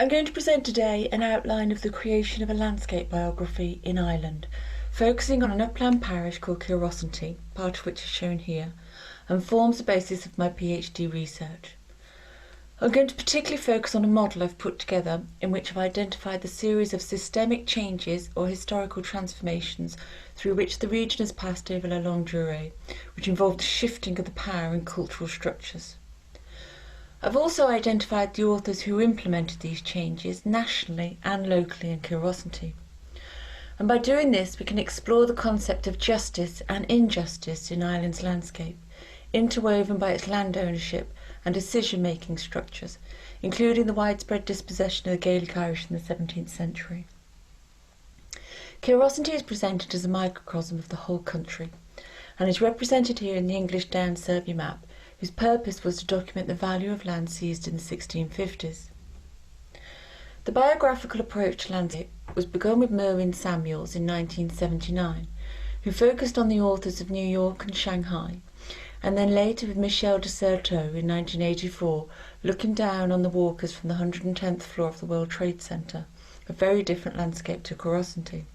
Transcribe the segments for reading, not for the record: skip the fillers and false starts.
I'm going to present today an outline of the creation of a landscape biography in Ireland, focusing on an upland parish called Curiosity, part of which is shown here, and forms the basis of my PhD research. I'm going to particularly focus on a model I've put together in which I've identified the series of systemic changes or historical transformations through which the region has passed over la longue durée, which involved the shifting of the power and cultural structures. I've also identified the authors who implemented these changes nationally and locally in Curiosity. And by doing this, we can explore the concept of justice and injustice in Ireland's landscape, interwoven by its land ownership and decision-making structures, including the widespread dispossession of the Gaelic Irish in the 17th century. Curiosity is presented as a microcosm of the whole country, and is represented here in the English Down Survey map, whose purpose was to document the value of land seized in the 1650s. The biographical approach to landscape was begun with Merwin Samuels in 1979, who focused on the authors of New York and Shanghai, and then later with Michel de Certeau in 1984, looking down on the walkers from the 110th floor of the World Trade Center, a very different landscape to Curiosity.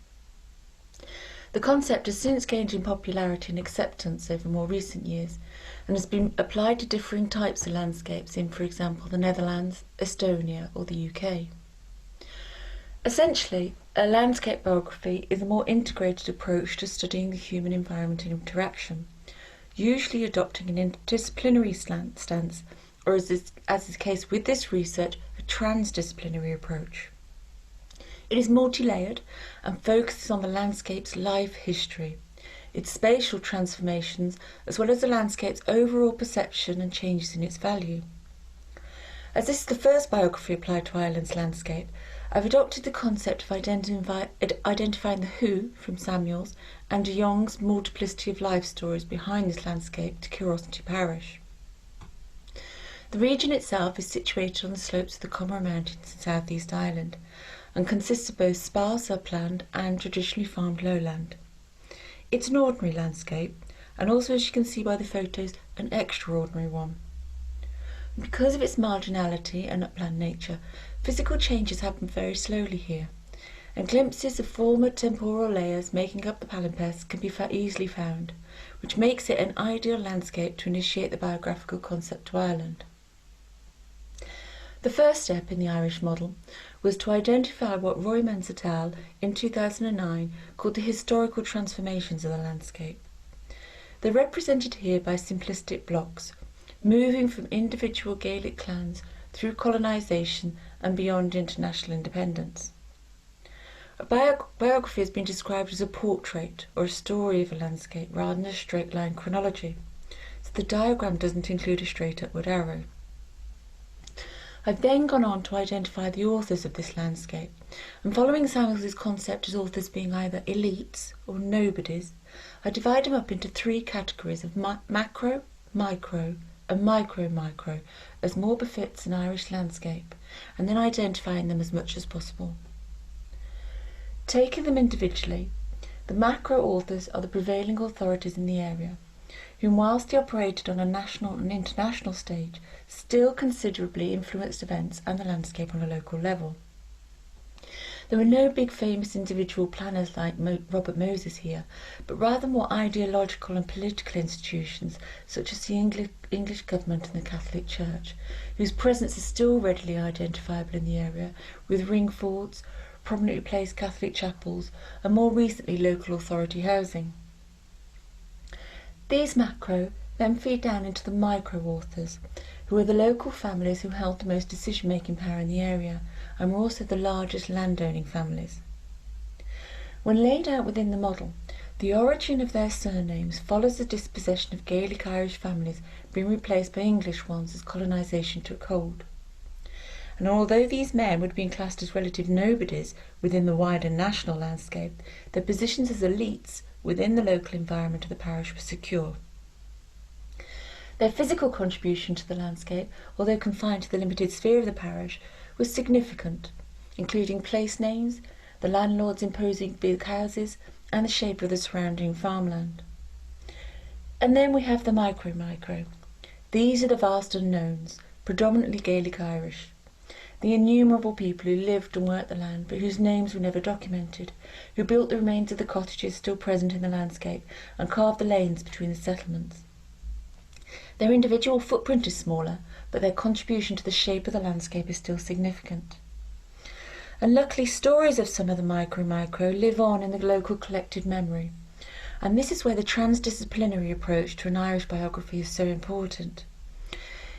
The concept has since gained in popularity and acceptance over more recent years, and has been applied to differing types of landscapes in, for example, the Netherlands, Estonia or the UK. Essentially, a landscape biography is a more integrated approach to studying the human environment and interaction, usually adopting an interdisciplinary stance, or as is the case with this research, a transdisciplinary approach. It is multi-layered and focuses on the landscape's life history, its spatial transformations, as well as the landscape's overall perception and changes in its value. As this is the first biography applied to Ireland's landscape, I've adopted the concept of identifying the who from Samuels and de Jong's multiplicity of life stories behind this landscape to Curiosity Parish. The region itself is situated on the slopes of the Comora Mountains in South East Ireland, and consists of both sparse upland and traditionally farmed lowland. It's an ordinary landscape, and also, as you can see by the photos, an extraordinary one. Because of its marginality and upland nature, physical changes happen very slowly here, and glimpses of former temporal layers making up the palimpsest can be easily found, which makes it an ideal landscape to initiate the biographical concept to Ireland. The first step in the Irish model was to identify what Roymans et al. In 2009 called the historical transformations of the landscape. They're represented here by simplistic blocks, moving from individual Gaelic clans through colonisation and beyond international independence. A biography has been described as a portrait or a story of a landscape rather than a straight line chronology, so the diagram doesn't include a straight upward arrow. I've then gone on to identify the authors of this landscape, and following Samuels' concept as authors being either elites or nobodies, I divide them up into three categories of macro, micro and micro-micro, as more befits an Irish landscape, and then identifying them as much as possible. Taking them individually, the macro authors are the prevailing authorities in the area, whom whilst they operated on a national and international stage, still considerably influenced events and the landscape on a local level. There were no big famous individual planners like Robert Moses here, but rather more ideological and political institutions such as the English government and the Catholic Church, whose presence is still readily identifiable in the area, with ring forts, prominently placed Catholic chapels, and more recently local authority housing. These macro then feed down into the micro authors, who are the local families who held the most decision-making power in the area, and were also the largest landowning families. When laid out within the model, the origin of their surnames follows the dispossession of Gaelic Irish families being replaced by English ones as colonisation took hold. And although these men would have been classed as relative nobodies within the wider national landscape, their positions as elites within the local environment of the parish were secure. Their physical contribution to the landscape, although confined to the limited sphere of the parish, was significant, including place names, the landlords' imposing big houses, and the shape of the surrounding farmland. And then we have the micro-micro. These are the vast unknowns, predominantly Gaelic Irish. the innumerable people who lived and worked the land but whose names were never documented, who built the remains of the cottages still present in the landscape and carved the lanes between the settlements. Their individual footprint is smaller, but their contribution to the shape of the landscape is still significant. And luckily, stories of some of the micro live on in the local collective memory. And this is where the transdisciplinary approach to an Irish biography is so important.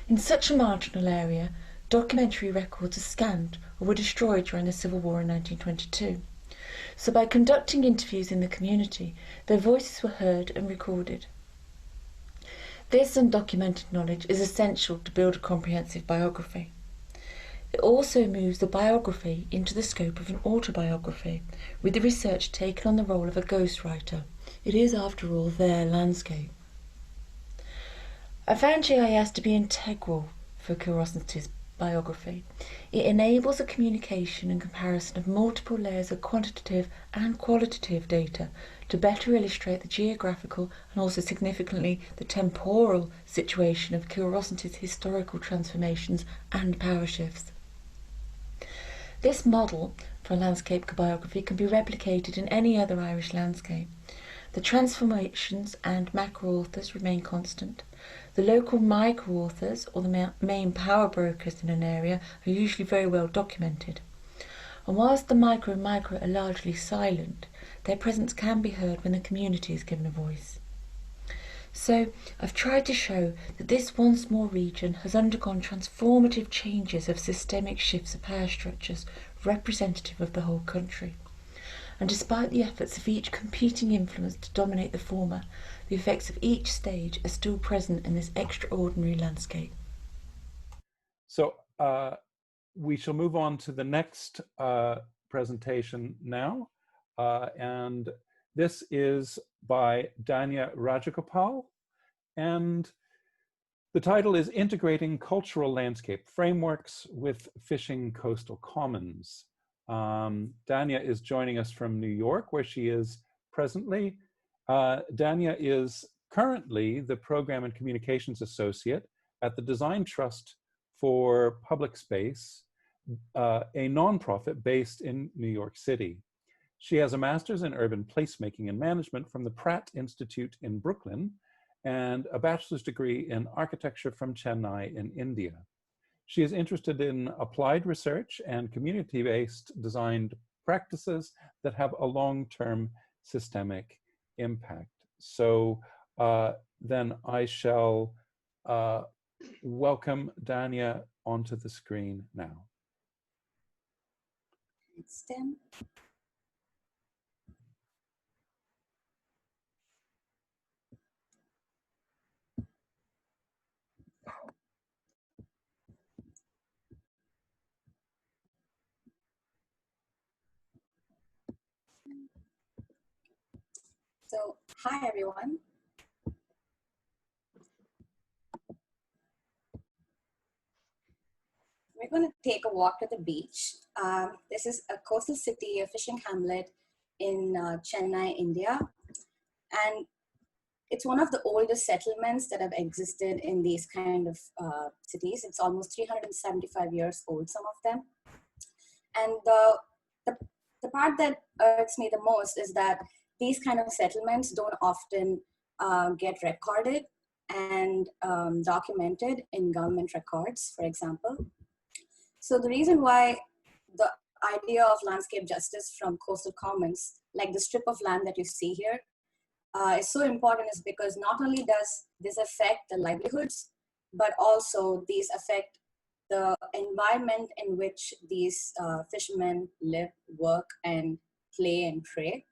In such a marginal area, documentary records are scanned or were destroyed during the Civil War in 1922. So by conducting interviews in the community, their voices were heard and recorded. This undocumented knowledge is essential to build a comprehensive biography. It also moves the biography into the scope of an autobiography, with the research taken on the role of a ghostwriter. It is, after all, their landscape. I found GIS to be integral for Curiosity's biography. It enables a communication and comparison of multiple layers of quantitative and qualitative data to better illustrate the geographical and also significantly the temporal situation of Curiosity's historical transformations and power shifts. This model for a landscape biography can be replicated in any other Irish landscape. The transformations and macro authors remain constant. The local micro authors, or the main power brokers in an area, are usually very well documented. And whilst the micro are largely silent, their presence can be heard when the community is given a voice. So I've tried to show that this one small region has undergone transformative changes of systemic shifts of power structures representative of the whole country. And despite the efforts of each competing influence to dominate the former, the effects of each stage are still present in this extraordinary landscape. So we shall move on to the next presentation now. And this is by Dhanya Rajagopal. And the title is Integrating Cultural Landscape Frameworks with Fishing Coastal Commons. Dhanya is joining us from New York, where she is presently. Dhanya is currently the Program and Communications Associate at the Design Trust for Public Space, a nonprofit based in New York City. She has a master's in urban placemaking and management from the Pratt Institute in Brooklyn and a bachelor's degree in architecture from Chennai in India. She is interested in applied research and community-based designed practices that have a long-term systemic impact. So then I shall welcome Dhanya onto the screen now. Thanks, Tim. So, hi everyone. We're going to take a walk to the beach. This is a coastal city, a fishing hamlet in Chennai, India. And it's one of the oldest settlements that have existed in these kind of cities. It's almost 375 years old, some of them. And the part that irks me the most is that these kind of settlements don't often get recorded and documented in government records, for example. So the reason why the idea of landscape justice from coastal commons, like the strip of land that you see here, is so important is because not only does this affect the livelihoods, but also these affect the environment in which these fishermen live, work, and play and pray.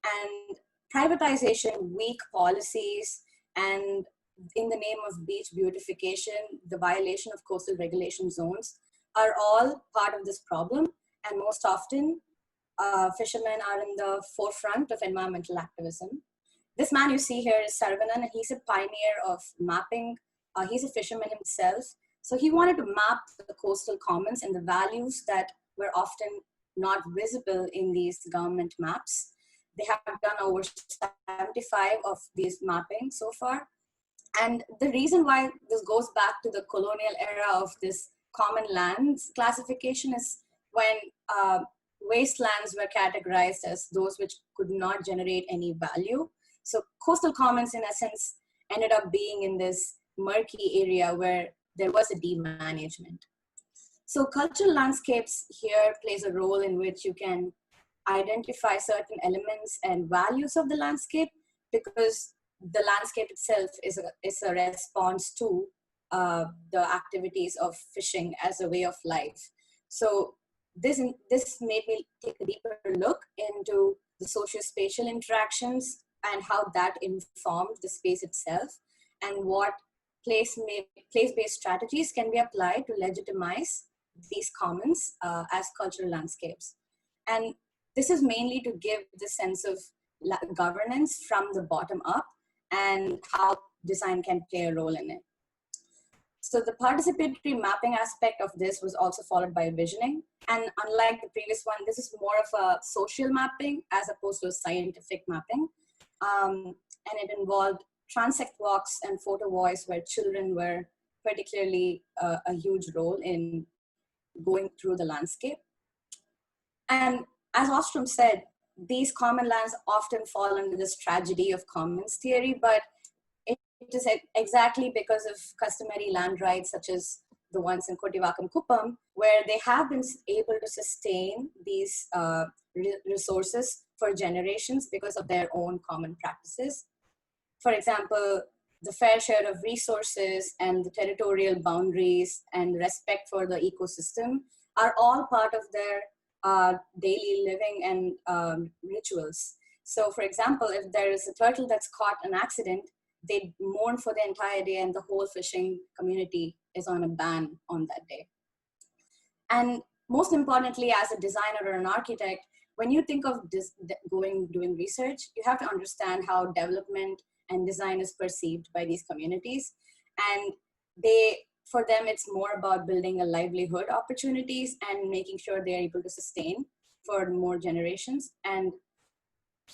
And privatization, weak policies, and in the name of beach beautification, the violation of coastal regulation zones are all part of this problem. And most often, fishermen are in the forefront of environmental activism. This man you see here is Saravanan, and he's a pioneer of mapping. He's a fisherman himself. So he wanted to map the coastal commons and the values that were often not visible in these government maps. They have done over 75 of these mapping so far. And the reason why this goes back to the colonial era of this common lands classification is when wastelands were categorized as those which could not generate any value. So coastal commons, in essence, ended up being in this murky area where there was a demanagement. So cultural landscapes here plays a role in which you can identify certain elements and values of the landscape, because the landscape itself is a response to the activities of fishing as a way of life. So this made me take a deeper look into the socio-spatial interactions and how that informed the space itself, and what place-based strategies can be applied to legitimize these commons as cultural landscapes. And this is mainly to give the sense of governance from the bottom up and how design can play a role in it. So the participatory mapping aspect of this was also followed by visioning. And unlike the previous one, this is more of a social mapping as opposed to a scientific mapping. And it involved transect walks and photo voice, where children were particularly a huge role in going through the landscape. And as Ostrom said, these common lands often fall under this tragedy of commons theory, but it is exactly because of customary land rights, such as the ones in Kotivakam Kuppam, where they have been able to sustain these resources for generations because of their own common practices. For example, the fair share of resources and the territorial boundaries and respect for the ecosystem are all part of their daily living and rituals. So for example, if there is a turtle that's caught an accident, they mourn for the entire day, and the whole fishing community is on a ban on that day. And most importantly, as a designer or an architect, when you think of doing research, you have to understand how development and design is perceived by these communities. And for them, it's more about building a livelihood opportunities and making sure they're able to sustain for more generations. And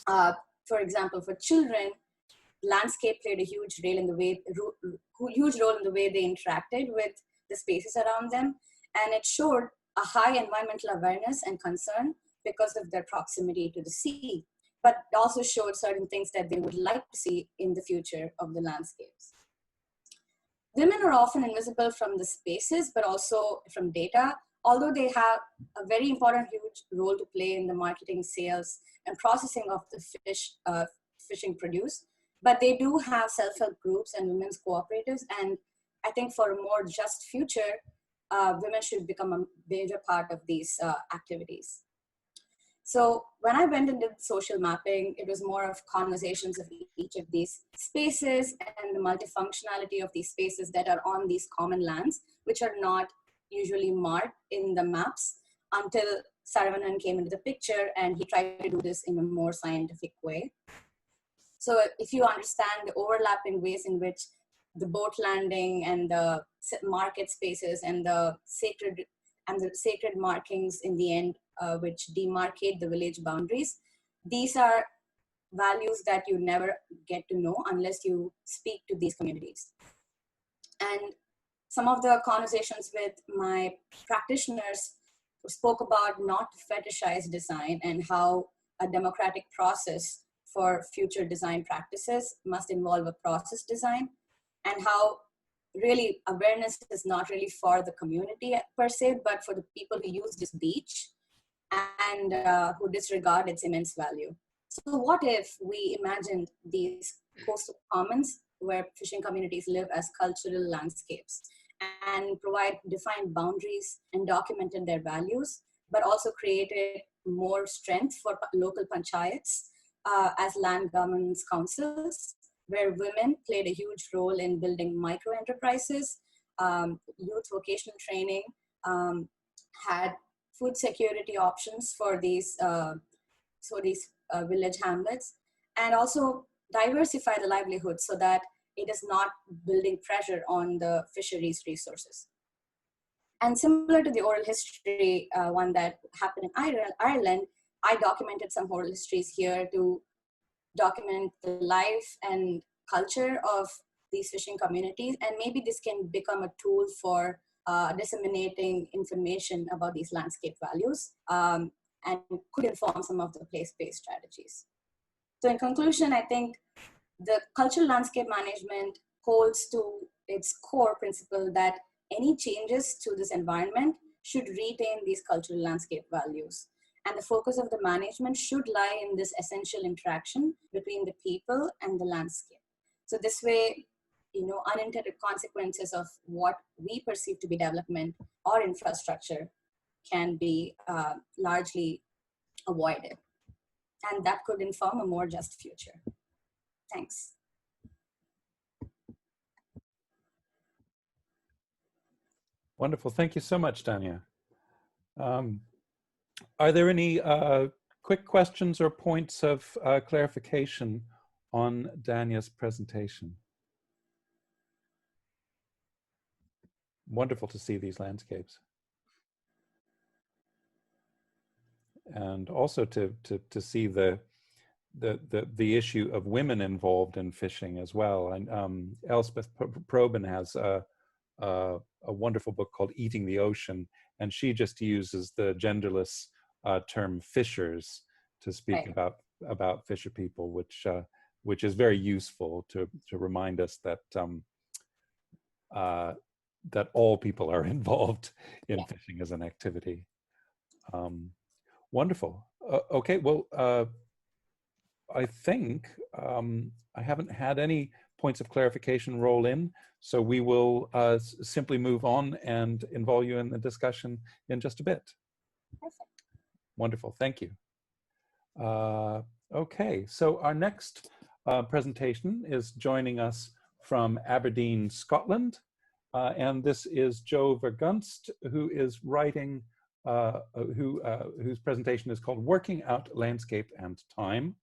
for example, for children, landscape played a huge role in the way they interacted with the spaces around them. And it showed a high environmental awareness and concern because of their proximity to the sea, but also showed certain things that they would like to see in the future of the landscapes. Women are often invisible from the spaces, but also from data, although they have a very important, huge role to play in the marketing, sales, and processing of the fishing produce. But they do have self-help groups and women's cooperatives. And I think for a more just future, women should become a major part of these activities. So when I went into social mapping, it was more of conversations of each of these spaces and the multifunctionality of these spaces that are on these common lands, which are not usually marked in the maps, until Saravanan came into the picture and he tried to do this in a more scientific way. So if you understand the overlapping ways in which the boat landing and the market spaces and the sacred markings in the end, which demarcate the village boundaries, these are values that you never get to know unless you speak to these communities. And some of the conversations with my practitioners spoke about not to fetishize design and how a democratic process for future design practices must involve a process design, and how really awareness is not really for the community per se, but for the people who use this beach and who disregard its immense value. So what if we imagined these coastal commons where fishing communities live as cultural landscapes and provide defined boundaries and documented their values, but also created more strength for local panchayats as land governance councils, where women played a huge role in building micro enterprises, youth vocational training, had food security options for these village hamlets, and also diversify the livelihood so that it is not building pressure on the fisheries resources. And similar to the oral history one that happened in Ireland, I documented some oral histories here to document the life and culture of these fishing communities. And maybe this can become a tool for disseminating information about these landscape values and could inform some of the place-based strategies. So in conclusion, I think the cultural landscape management holds to its core principle that any changes to this environment should retain these cultural landscape values. And the focus of the management should lie in this essential interaction between the people and the landscape. So this way, unintended consequences of what we perceive to be development or infrastructure can be largely avoided. And that could inform a more just future. Thanks. Wonderful. Thank you so much, Dhanya. Are there any quick questions or points of clarification on Dhanya's presentation? Wonderful to see these landscapes. And also to see the issue of women involved in fishing as well. And Elspeth Probin has a wonderful book called Eating the Ocean, and she just uses the genderless term fishers to speak about fisher people, which is very useful to remind us that that all people are involved in fishing as an activity. Wonderful. Okay, well, I think I haven't had any points of clarification roll in, so we will simply move on and involve you in the discussion in just a bit. Perfect. Wonderful, thank you. Okay, so our next presentation is joining us from Aberdeen, Scotland, and this is Jo Vergunst, who is writing, whose presentation is called Working Out Landscape and Time.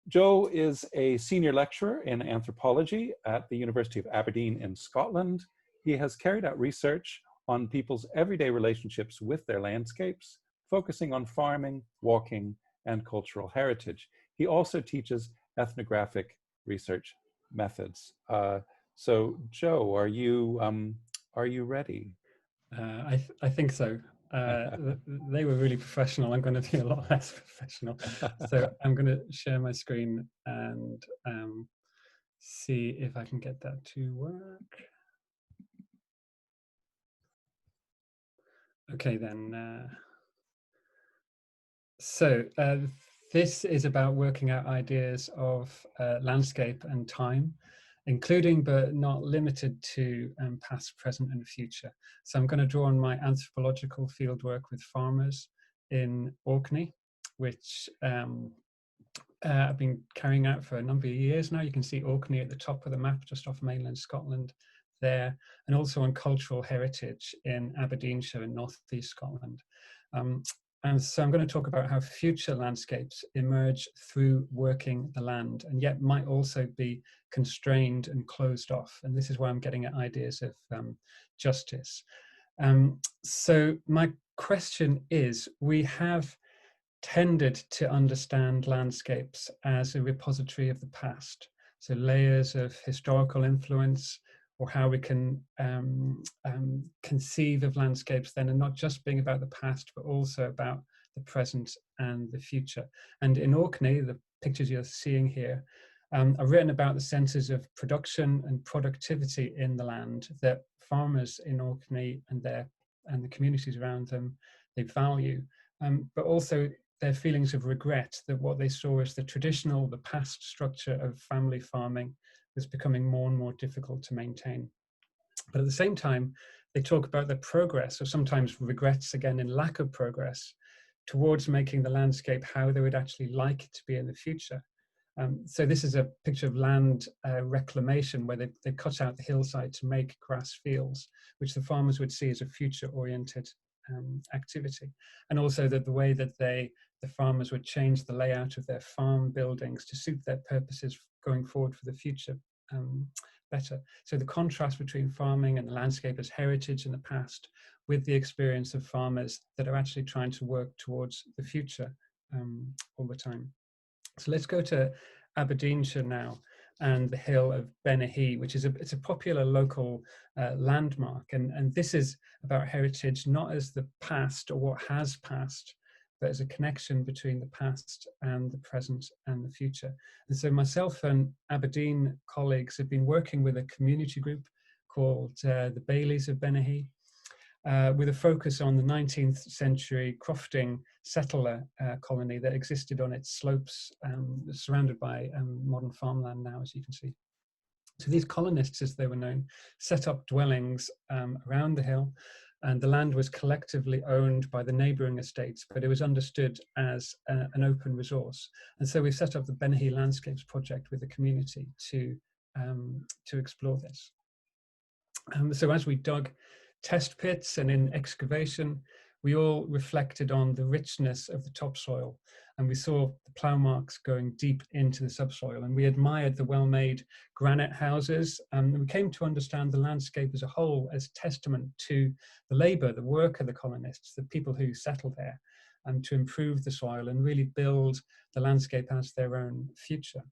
Jo is a senior lecturer in anthropology at the University of Aberdeen in Scotland. He has carried out research on people's everyday relationships with their landscapes, focusing on farming, walking, and cultural heritage. He also teaches ethnographic research methods. So, Jo, are you ready? I think so. They were really professional. I'm going to be a lot less professional. So I'm going to share my screen and see if I can get that to work. Okay, then. So this is about working out ideas of landscape and time, including but not limited to past, present, and future. So I'm going to draw on my anthropological fieldwork with farmers in Orkney, which I've been carrying out for a number of years now. You can see Orkney at the top of the map, just off mainland Scotland there, and also on cultural heritage in Aberdeenshire in northeast Scotland. And so I'm going to talk about how future landscapes emerge through working the land, and yet might also be constrained and closed off. And this is why I'm getting at ideas of justice. So my question is, we have tended to understand landscapes as a repository of the past. So layers of historical influence, or how we can conceive of landscapes then, and not just being about the past, but also about the present and the future. And in Orkney, the pictures you're seeing here, are written about the senses of production and productivity in the land that farmers in Orkney and the communities around them, they value, but also their feelings of regret that what they saw as the traditional, the past structure of family farming was becoming more and more difficult to maintain. But at the same time, they talk about the progress, or sometimes regrets again in lack of progress, towards making the landscape how they would actually like it to be in the future. So this is a picture of land reclamation, where they cut out the hillside to make grass fields, which the farmers would see as a future-oriented activity. And also that the way that the farmers would change the layout of their farm buildings to suit their purposes going forward for the future better. So the contrast between farming and the landscape as heritage in the past, with the experience of farmers that are actually trying to work towards the future all the time. So let's go to Aberdeenshire now. and the hill of Benahi, which is it's a popular local landmark. And this is about heritage, not as the past or what has passed, but as a connection between the past and the present and the future. And so myself and Aberdeen colleagues have been working with a community group called the Baileys of Benahi, with a focus on the 19th century crofting settler colony that existed on its slopes, surrounded by modern farmland now, as you can see. So these colonists, as they were known, set up dwellings around the hill, and the land was collectively owned by the neighbouring estates, but it was understood as an open resource. And so we set up the Benahi Landscapes Project with the community to explore this. So as we dug test pits and in excavation, we all reflected on the richness of the topsoil, and we saw the plough marks going deep into the subsoil, and we admired the well-made granite houses, and we came to understand the landscape as a whole as testament to the labour, the work of the colonists, the people who settled there, to improve the soil and really build the landscape as their own future.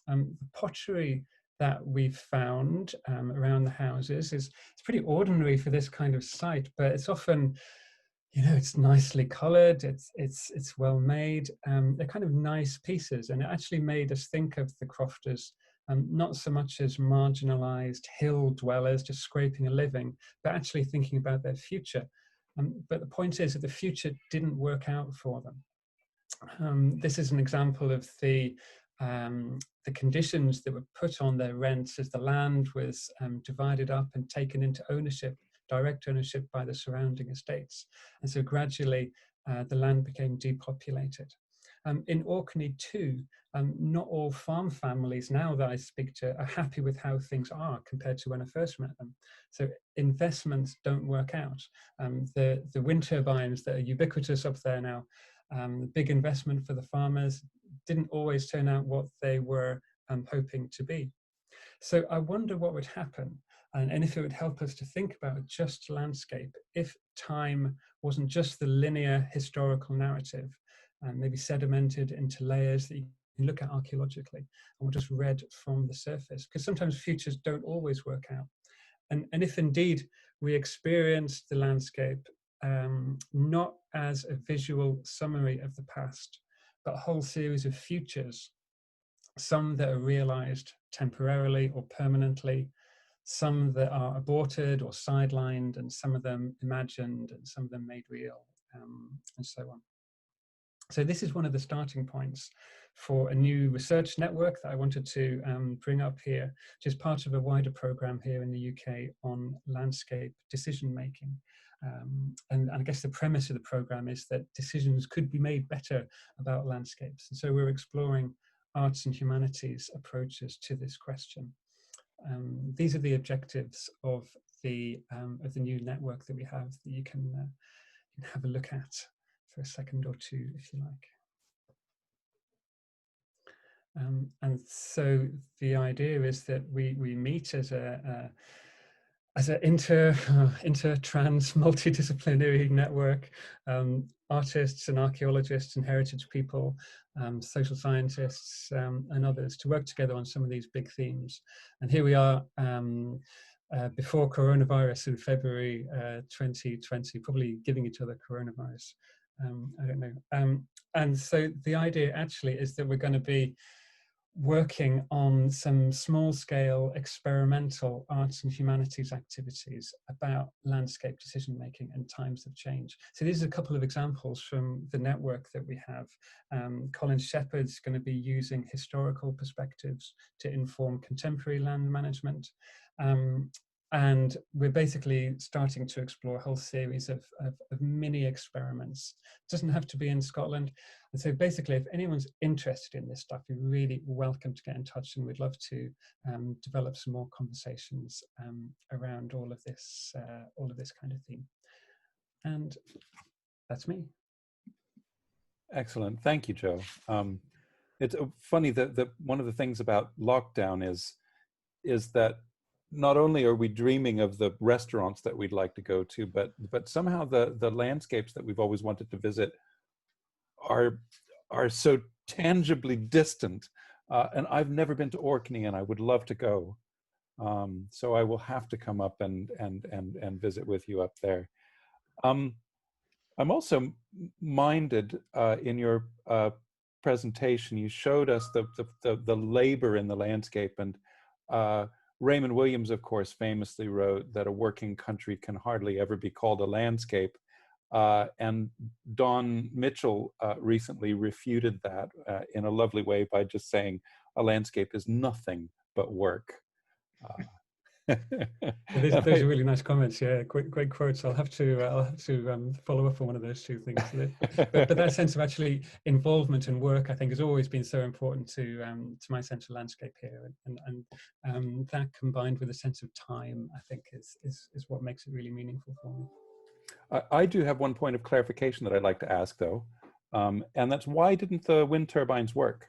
The pottery that we've found around the houses it's pretty ordinary for this kind of site, but it's often, you know, it's nicely coloured, it's well made. They're kind of nice pieces, and it actually made us think of the crofters not so much as marginalised hill dwellers just scraping a living, but actually thinking about their future. But the point is that the future didn't work out for them. This is an example of the conditions that were put on their rents as the land was divided up and taken into ownership, direct ownership by the surrounding estates. And so gradually the land became depopulated. In Orkney too, not all farm families now that I speak to are happy with how things are compared to when I first met them. So investments don't work out. The wind turbines that are ubiquitous up there now, the big investment for the farmers didn't always turn out what they were hoping to be. So I wonder what would happen, and if it would help us to think about a just landscape if time wasn't just the linear historical narrative, maybe sedimented into layers that you can look at archaeologically and were just read from the surface, because sometimes futures don't always work out. And if indeed we experience the landscape not as a visual summary of the past, but a whole series of futures, some that are realized temporarily or permanently, some that are aborted or sidelined, and some of them imagined, and some of them made real, and so on. So this is one of the starting points for a new research network that I wanted to bring up here, which is part of a wider program here in the UK on landscape decision making. And I guess the premise of the program is that decisions could be made better about landscapes. And so we're exploring arts and humanities approaches to this question. These are the objectives of the new network that we have that you can have a look at for a second or two, if you like. And so the idea is that we meet as an inter-trans multidisciplinary network, artists and archaeologists and heritage people, social scientists and others, to work together on some of these big themes. And here we are before coronavirus in February 2020, probably giving each other coronavirus. I don't know. And so the idea actually is that we're going to be working on some small-scale experimental arts and humanities activities about landscape decision-making and times of change. So these are a couple of examples from the network that we have. Colin Shepherd's going to be using historical perspectives to inform contemporary land management. And we're basically starting to explore a whole series of mini experiments. It doesn't have to be in Scotland. And so basically, if anyone's interested in this stuff, you're really welcome to get in touch, and we'd love to develop some more conversations around all of this kind of theme. And that's me. Excellent. Thank you, Joe. It's funny that one of the things about lockdown is that not only are we dreaming of the restaurants that we'd like to go to, but somehow the landscapes that we've always wanted to visit are so tangibly distant And I've never been to Orkney, and I would love to go. So I will have to come up and visit with you up there. I'm also minded in your presentation, you showed us the labor in the landscape, and Raymond Williams, of course, famously wrote that a working country can hardly ever be called a landscape. And Don Mitchell recently refuted that in a lovely way by just saying a landscape is nothing but work. Those are really nice comments. Yeah, great quotes. I'll have to follow up on one of those two things. But that sense of actually involvement and work, I think, has always been so important to my sense of landscape here, and that combined with a sense of time, I think, is what makes it really meaningful for me. I do have one point of clarification that I'd like to ask, though, and that's why didn't the wind turbines work?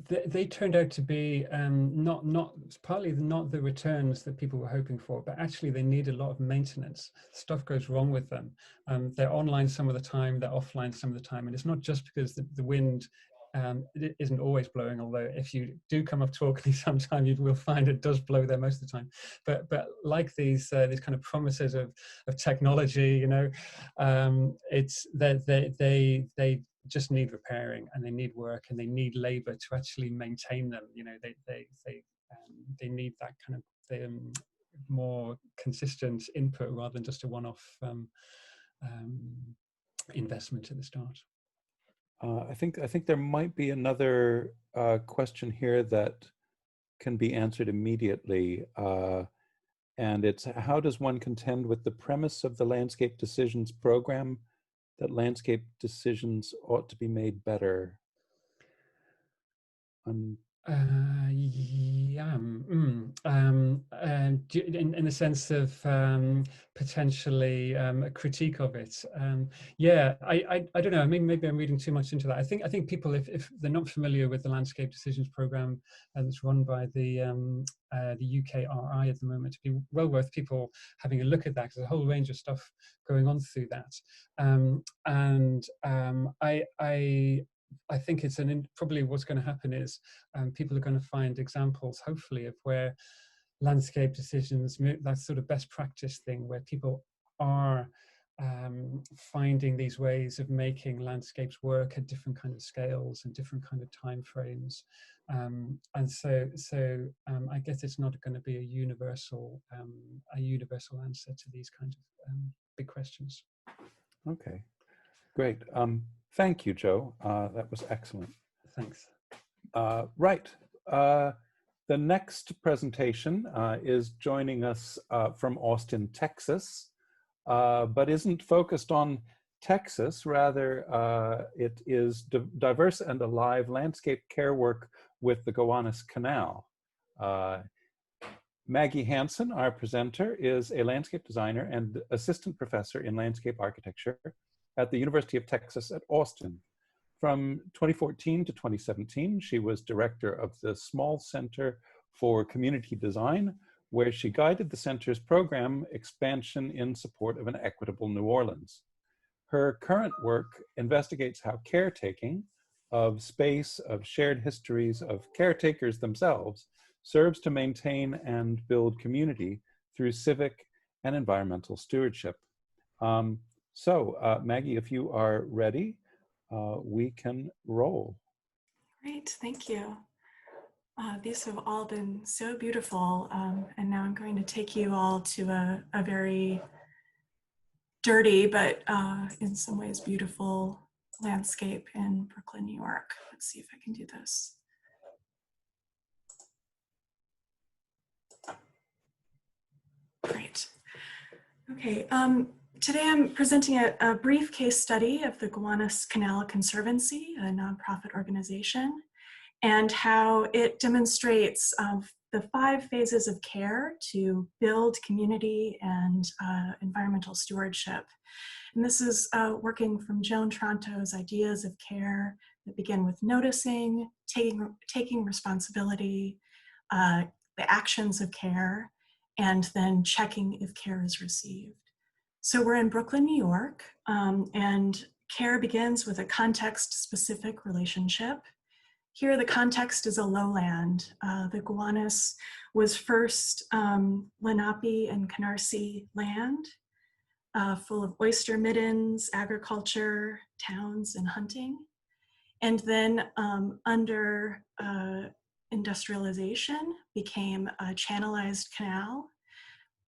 They turned out to be partly not the returns that people were hoping for, but actually they need a lot of maintenance. Stuff goes wrong with them. They're online some of the time, they're offline some of the time, and it's not just because the wind it isn't always blowing, although if you do come up to Orkney sometime, you will find it does blow there most of the time. But like these kind of promises of technology, you know, it's that they just need repairing, and they need work, and they need labor to actually maintain them. You know, they need that kind of more consistent input rather than just a one-off investment at the start. I think there might be another question here that can be answered immediately, and it's how does one contend with the premise of the Landscape Decisions program that landscape decisions ought to be made better? In the sense of potentially a critique of it. Yeah, I don't know. I mean, maybe I'm reading too much into that. I think people, if they're not familiar with the Landscape Decisions program that's run by the UKRI at the moment, it'd be well worth people having a look at that, because there's a whole range of stuff going on through that. I think it's probably what's going to happen is people are going to find examples, hopefully, of where landscape decisions, that sort of best practice thing, where people are finding these ways of making landscapes work at different kind of scales and different kind of time frames. And so I guess it's not going to be a universal answer to these kinds of big questions. Okay, great. Thank you, Joe. That was excellent. Thanks. Right. The next presentation is joining us from Austin, Texas, but isn't focused on Texas. Rather, it is diverse and alive landscape care work with the Gowanus Canal. Maggie Hansen, our presenter, is a landscape designer and assistant professor in landscape architecture at the University of Texas at Austin. From 2014 to 2017, she was director of the Small Center for Community Design, where she guided the center's program expansion in support of an equitable New Orleans. Her current work investigates how caretaking of space, of shared histories, of caretakers themselves, serves to maintain and build community through civic and environmental stewardship. So, Maggie, if you are ready, we can roll. Great, thank you. These have all been so beautiful, and now I'm going to take you all to a very dirty, but in some ways beautiful landscape in Brooklyn, New York. Let's see if I can do this. Great. Okay. Today I'm presenting a brief case study of the Gowanus Canal Conservancy, a nonprofit organization, and how it demonstrates the 5 phases of care to build community and environmental stewardship. And this is working from Joan Tronto's ideas of care that begin with noticing, taking responsibility, the actions of care, and then checking if care is received. So we're in Brooklyn, New York, and care begins with a context-specific relationship. Here, the context is a lowland. The Gowanus was first Lenape and Canarsie land, full of oyster middens, agriculture, towns, and hunting. And then under industrialization became a channelized canal.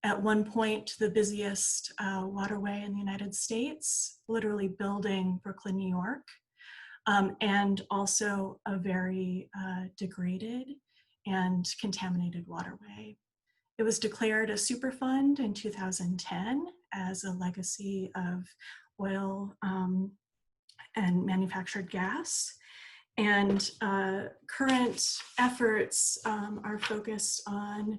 At one point, the busiest waterway in the United States, literally building Brooklyn, New York. And also a very degraded and contaminated waterway. It was declared a Superfund in 2010 as a legacy of oil and manufactured gas. And current efforts are focused on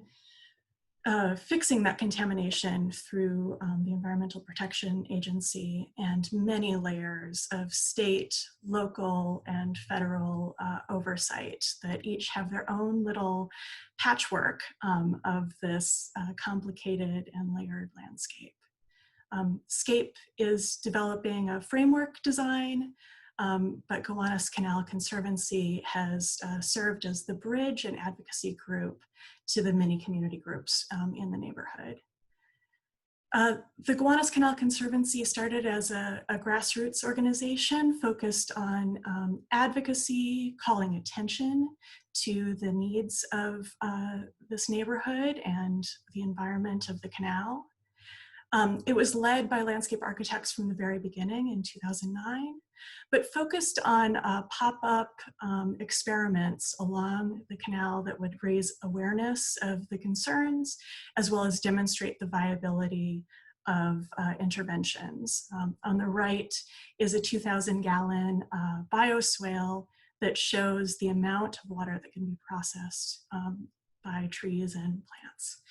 fixing that contamination through the Environmental Protection Agency and many layers of state, local, and federal oversight that each have their own little patchwork of this complicated and layered landscape. SCAPE is developing a framework design, but Gowanus Canal Conservancy has served as the bridge and advocacy group to the many community groups in the neighborhood. The Gowanus Canal Conservancy started as a grassroots organization focused on advocacy, calling attention to the needs of this neighborhood and the environment of the canal. It was led by landscape architects from the very beginning in 2009, but focused on pop-up experiments along the canal that would raise awareness of the concerns, as well as demonstrate the viability of interventions. On the right is a 2,000-gallon bioswale that shows the amount of water that can be processed by trees and plants.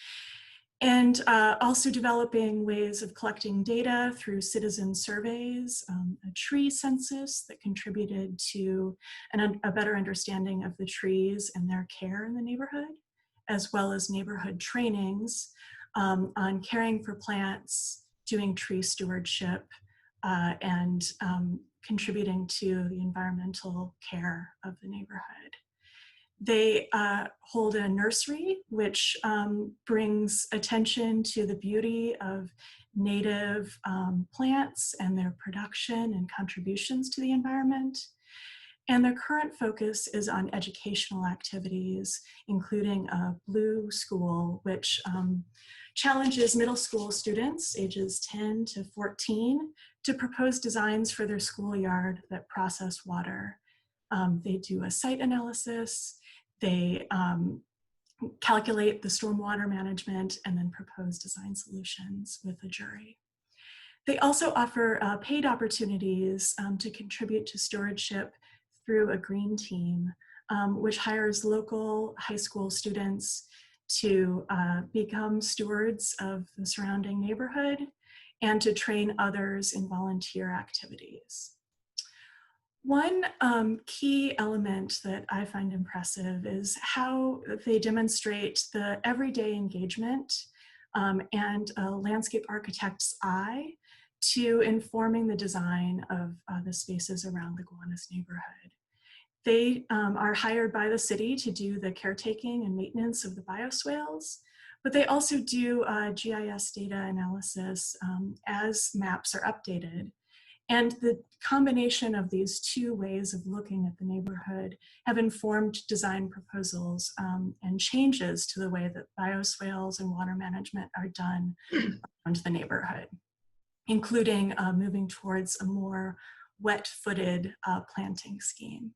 And also developing ways of collecting data through citizen surveys, a tree census that contributed to a better understanding of the trees and their care in the neighborhood, as well as neighborhood trainings on caring for plants, doing tree stewardship, and contributing to the environmental care of the neighborhood. They hold a nursery, which brings attention to the beauty of native plants and their production and contributions to the environment. And their current focus is on educational activities, including a Blue School, which challenges middle school students ages 10 to 14 to propose designs for their schoolyard that process water. They do a site analysis. They calculate the stormwater management and then propose design solutions with the jury. They also offer paid opportunities to contribute to stewardship through a green team, which hires local high school students to become stewards of the surrounding neighborhood and to train others in volunteer activities. One key element that I find impressive is how they demonstrate the everyday engagement and a landscape architect's eye to informing the design of the spaces around the Gowanus neighborhood. They are hired by the city to do the caretaking and maintenance of the bioswales, but they also do GIS data analysis as maps are updated. And the combination of these two ways of looking at the neighborhood have informed design proposals and changes to the way that bioswales and water management are done around the neighborhood, including moving towards a more wet-footed planting scheme.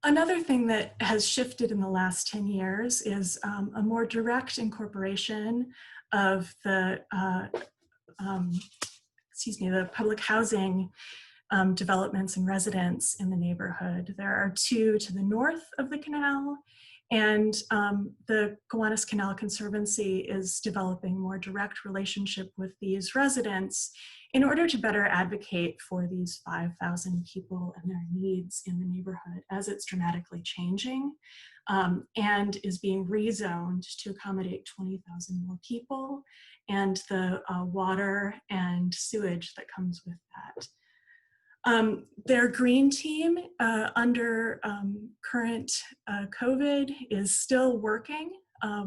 Another thing that has shifted in the last 10 years is a more direct incorporation of the the public housing developments and residents in the neighborhood. There are two to the north of the canal, and the Gowanus Canal Conservancy is developing more direct relationship with these residents in order to better advocate for these 5,000 people and their needs in the neighborhood as it's dramatically changing and is being rezoned to accommodate 20,000 more people and the water and sewage that comes with that. Their green team under current COVID is still working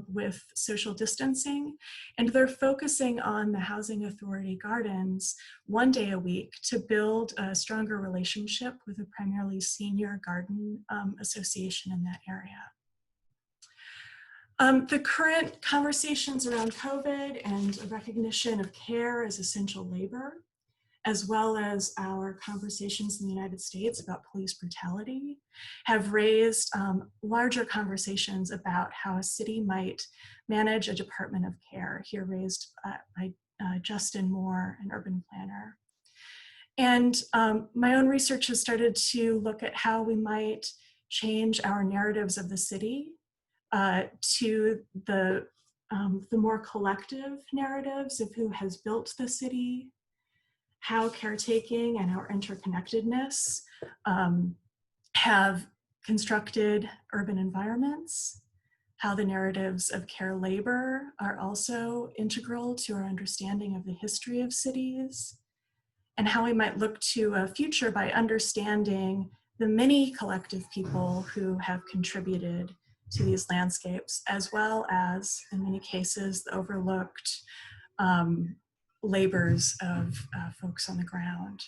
with social distancing, and they're focusing on the Housing Authority gardens 1 day a week to build a stronger relationship with a primarily senior garden association in that area. The current conversations around COVID and a recognition of care as essential labor, as well as our conversations in the United States about police brutality, have raised larger conversations about how a city might manage a department of care, here raised by Justin Moore, an urban planner. And my own research has started to look at how we might change our narratives of the city to the more collective narratives of who has built the city, how caretaking and our interconnectedness have constructed urban environments, how the narratives of care labor are also integral to our understanding of the history of cities, and how we might look to a future by understanding the many collective people who have contributed to these landscapes, as well as, in many cases, the overlooked labors of folks on the ground.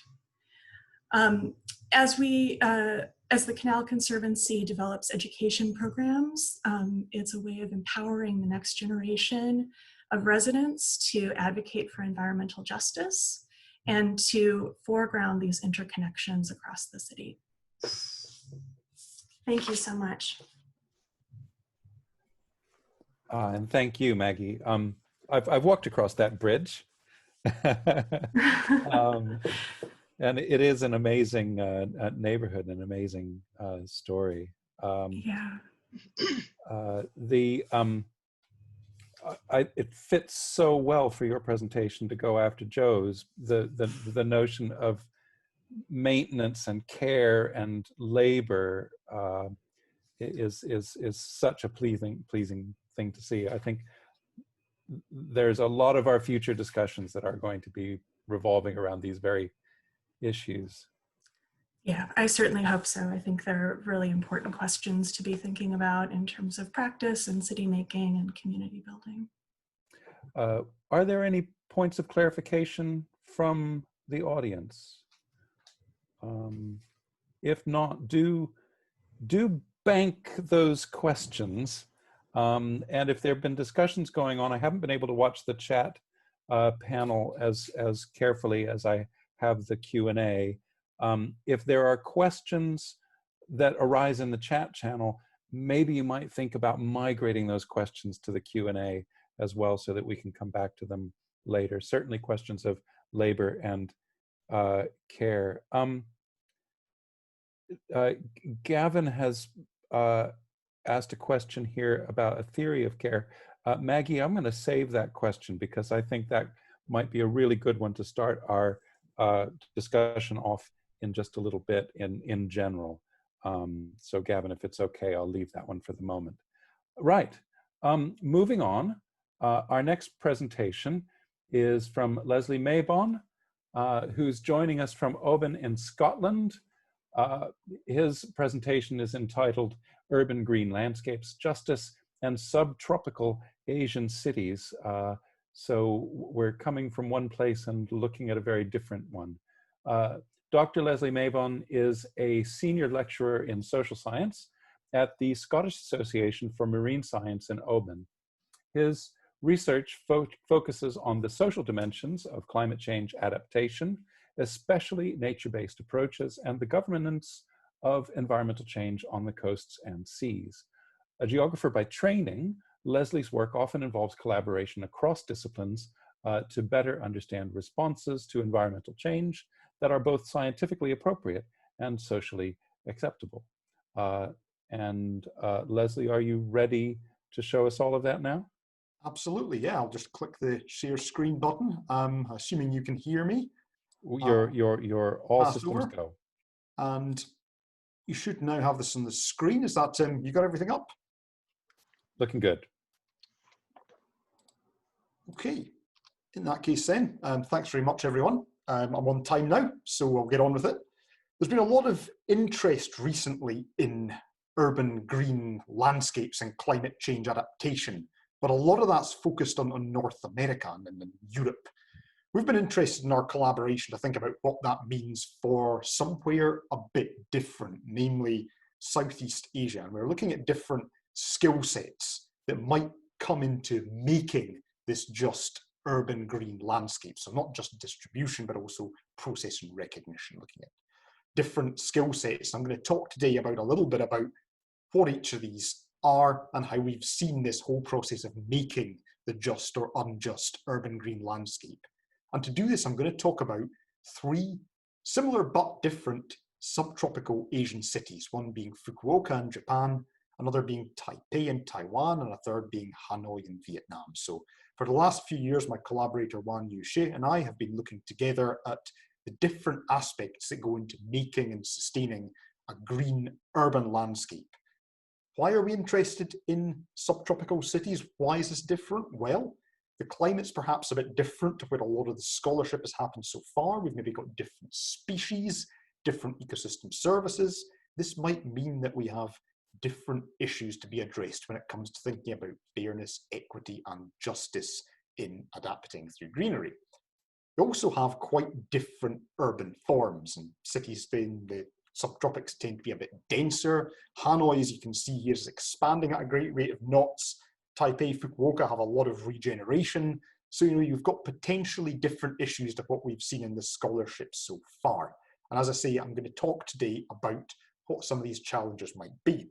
As the Canal Conservancy develops education programs, it's a way of empowering the next generation of residents to advocate for environmental justice and to foreground these interconnections across the city. Thank you so much. And thank you, Maggie. I've walked across that bridge. And it is an amazing neighborhood, an amazing story. Yeah. It fits so well for your presentation to go after Joe's, the notion of maintenance and care and labor is such a pleasing thing to see. I think there's a lot of our future discussions that are going to be revolving around these very issues. Yeah, I certainly hope so. I think they're really important questions to be thinking about in terms of practice and city making and community building. Are there any points of clarification from the audience? If not, do bank those questions. And if there have been discussions going on, I haven't been able to watch the chat panel as carefully as I have the Q&A. If there are questions that arise in the chat channel, maybe you might think about migrating those questions to the Q&A as well so that we can come back to them later. Certainly questions of labor and care. Gavin has asked a question here about a theory of care. Maggie, I'm going to save that question because I think that might be a really good one to start our discussion off in just a little bit in general. So Gavin, if it's okay, I'll leave that one for the moment. Right, moving on. Our next presentation is from Leslie Mabon, who's joining us from Oban in Scotland. His presentation is entitled Urban Green Landscapes, Justice and Subtropical Asian Cities. So we're coming from one place and looking at a very different one. Dr. Leslie Mabon is a senior lecturer in social science at the Scottish Association for Marine Science in Oban. His research focuses on the social dimensions of climate change adaptation, especially nature-based approaches, and the governance of environmental change on the coasts and seas. A geographer by training, Leslie's work often involves collaboration across disciplines to better understand responses to environmental change that are both scientifically appropriate and socially acceptable. Leslie, are you ready to show us all of that now? Absolutely, yeah. I'll just click the share screen button. Assuming you can hear me. You're all systems go. And you should now have this on the screen. Is that, you got everything up? Looking good. Okay, in that case then, thanks very much everyone. I'm on time now, so I'll get on with it. There's been a lot of interest recently in urban green landscapes and climate change adaptation, but a lot of that's focused on North America and in Europe. We've been interested in our collaboration to think about what that means for somewhere a bit different, namely Southeast Asia. And we're looking at different skill sets that might come into making this just urban green landscape. So not just distribution, but also process and recognition, looking at different skill sets. I'm going to talk today about a little bit about what each of these are and how we've seen this whole process of making the just or unjust urban green landscape. And to do this, I'm going to talk about three similar but different subtropical Asian cities, one being Fukuoka in Japan, another being Taipei in Taiwan, and a third being Hanoi in Vietnam. So for the last few years, my collaborator Wan Yu-she and I have been looking together at the different aspects that go into making and sustaining a green urban landscape. Why are we interested in subtropical cities? Why is this different? Well, the climate's perhaps a bit different to where a lot of the scholarship has happened so far. We've maybe got different species, different ecosystem services. This might mean that we have different issues to be addressed when it comes to thinking about fairness, equity, and justice in adapting through greenery. We also have quite different urban forms, and cities in the subtropics tend to be a bit denser. Hanoi, as you can see here, is expanding at a great rate of knots. Taipei, Fukuoka have a lot of regeneration. So, you've got potentially different issues to what we've seen in the scholarship so far. And as I say, I'm going to talk today about what some of these challenges might be.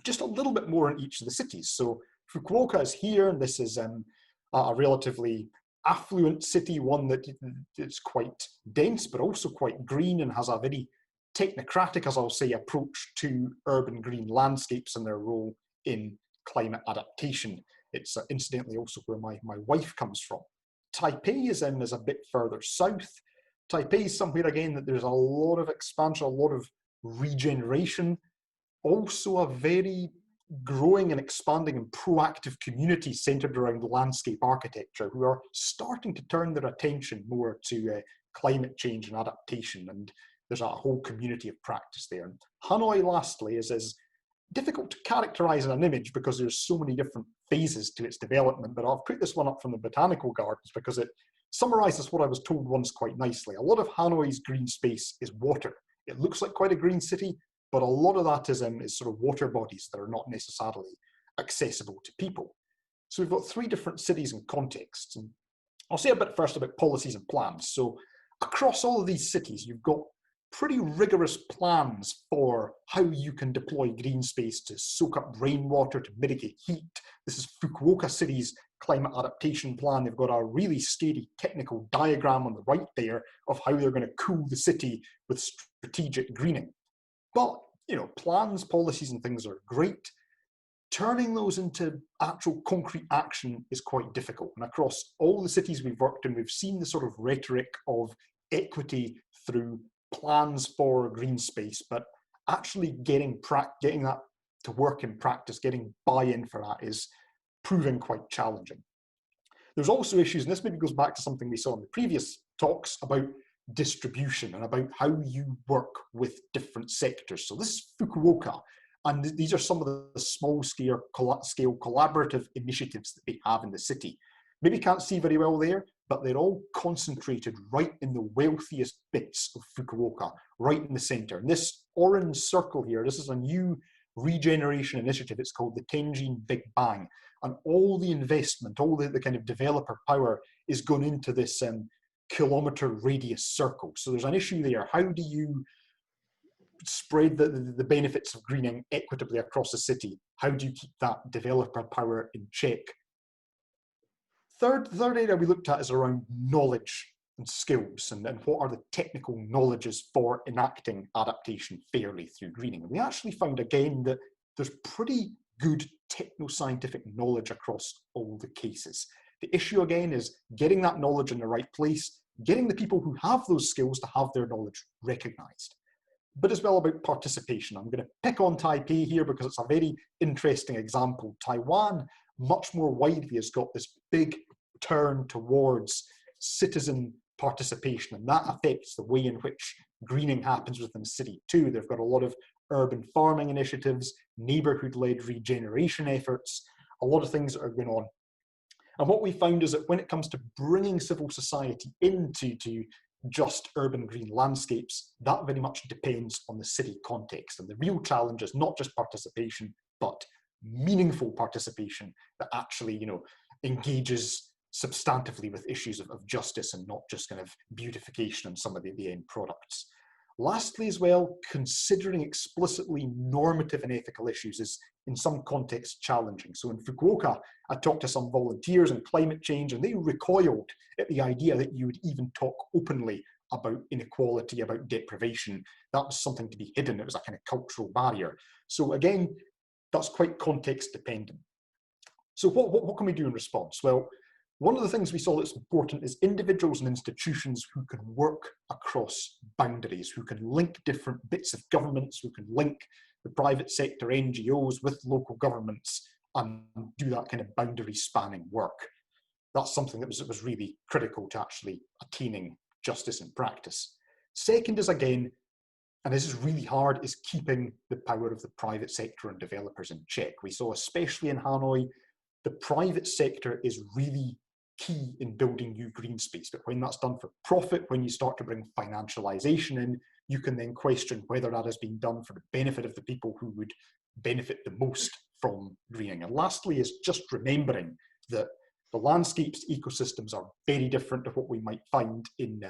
Just a little bit more in each of the cities. So Fukuoka is here, and this is a relatively affluent city, one that is quite dense, but also quite green and has a very technocratic, as I'll say, approach to urban green landscapes and their role in climate adaptation. It's incidentally also where my wife comes from. Taipei is a bit further south. Taipei is somewhere again that there's a lot of expansion, a lot of regeneration, also a very growing and expanding and proactive community centered around landscape architecture who are starting to turn their attention more to climate change and adaptation. And there's a whole community of practice there. And Hanoi, lastly, is difficult to characterize in an image because there's so many different phases to its development, but I've put this one up from the botanical gardens because it summarizes what I was told once quite nicely. A lot of Hanoi's green space is water. It looks like quite a green city, but a lot of that is sort of water bodies that are not necessarily accessible to people. So we've got three different cities and contexts. And I'll say a bit first about policies and plans. So across all of these cities, you've got pretty rigorous plans for how you can deploy green space to soak up rainwater, to mitigate heat. This is Fukuoka City's climate adaptation plan. They've got a really scary technical diagram on the right there of how they're going to cool the city with strategic greening. But, plans, policies, and things are great. Turning those into actual concrete action is quite difficult. And across all the cities we've worked in, we've seen the sort of rhetoric of equity through plans for green space, but actually getting that to work in practice, getting buy-in for that is proving quite challenging. There's also issues, and this maybe goes back to something we saw in the previous talks about distribution and about how you work with different sectors. So this is Fukuoka, and these are some of the small-scale collaborative initiatives that they have in the city. Maybe can't see very well there, but they're all concentrated right in the wealthiest bits of Fukuoka, right in the center. And this orange circle here, this is a new regeneration initiative. It's called the Tenjin Big Bang. And all the investment, all the kind of developer power is gone into this kilometer radius circle. So there's an issue there. How do you spread the benefits of greening equitably across the city? How do you keep that developer power in check? Third area we looked at is around knowledge and skills, and what are the technical knowledges for enacting adaptation fairly through greening. And we actually found again that there's pretty good techno-scientific knowledge across all the cases. The issue again is getting that knowledge in the right place, getting the people who have those skills to have their knowledge recognized. But as well about participation. I'm going to pick on Taipei here because it's a very interesting example. Taiwan, much more widely, has got this big turn towards citizen participation, and that affects the way in which greening happens within the city too. They've got a lot of urban farming initiatives, neighbourhood-led regeneration efforts, a lot of things that are going on. And what we found is that when it comes to bringing civil society into just urban green landscapes, that very much depends on the city context. And the real challenge is not just participation, but meaningful participation that actually, you know, engages substantively with issues of justice and not just kind of beautification and some of the end products. Lastly, as well, considering explicitly normative and ethical issues is in some contexts challenging. So in Fukuoka, I talked to some volunteers on climate change, and they recoiled at the idea that you would even talk openly about inequality, about deprivation. That was something to be hidden. It was a kind of cultural barrier. So again, that's quite context dependent. So what can we do in response? Well, one of the things we saw that's important is individuals and institutions who can work across boundaries, who can link different bits of governments, who can link the private sector, NGOs with local governments and do that kind of boundary spanning work. That's something that was really critical to actually attaining justice in practice. Second is, again, and this is really hard, is keeping the power of the private sector and developers in check. We saw, especially in Hanoi, the private sector is really key in building new green space, but when that's done for profit, when you start to bring financialization in, you can then question whether that has been done for the benefit of the people who would benefit the most from greening. And lastly is just remembering that the landscapes, ecosystems are very different to what we might find in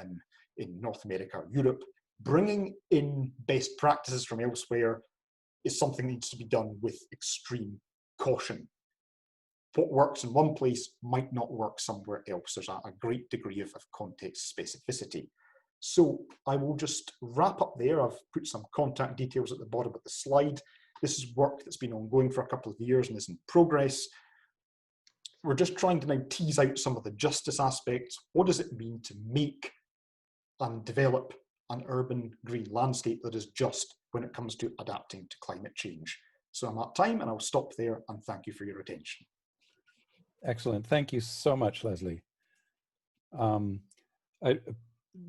North America or Europe. Bringing in best practices from elsewhere is something that needs to be done with extreme caution. What works in one place might not work somewhere else. There's a great degree of context specificity. So I will just wrap up there. I've put some contact details at the bottom of the slide. This is work that's been ongoing for a couple of years and is in progress. We're just trying to now tease out some of the justice aspects. What does it mean to make and develop an urban green landscape that is just when it comes to adapting to climate change? So I'm at time and I'll stop there and thank you for your attention. Excellent. Thank you so much, Leslie.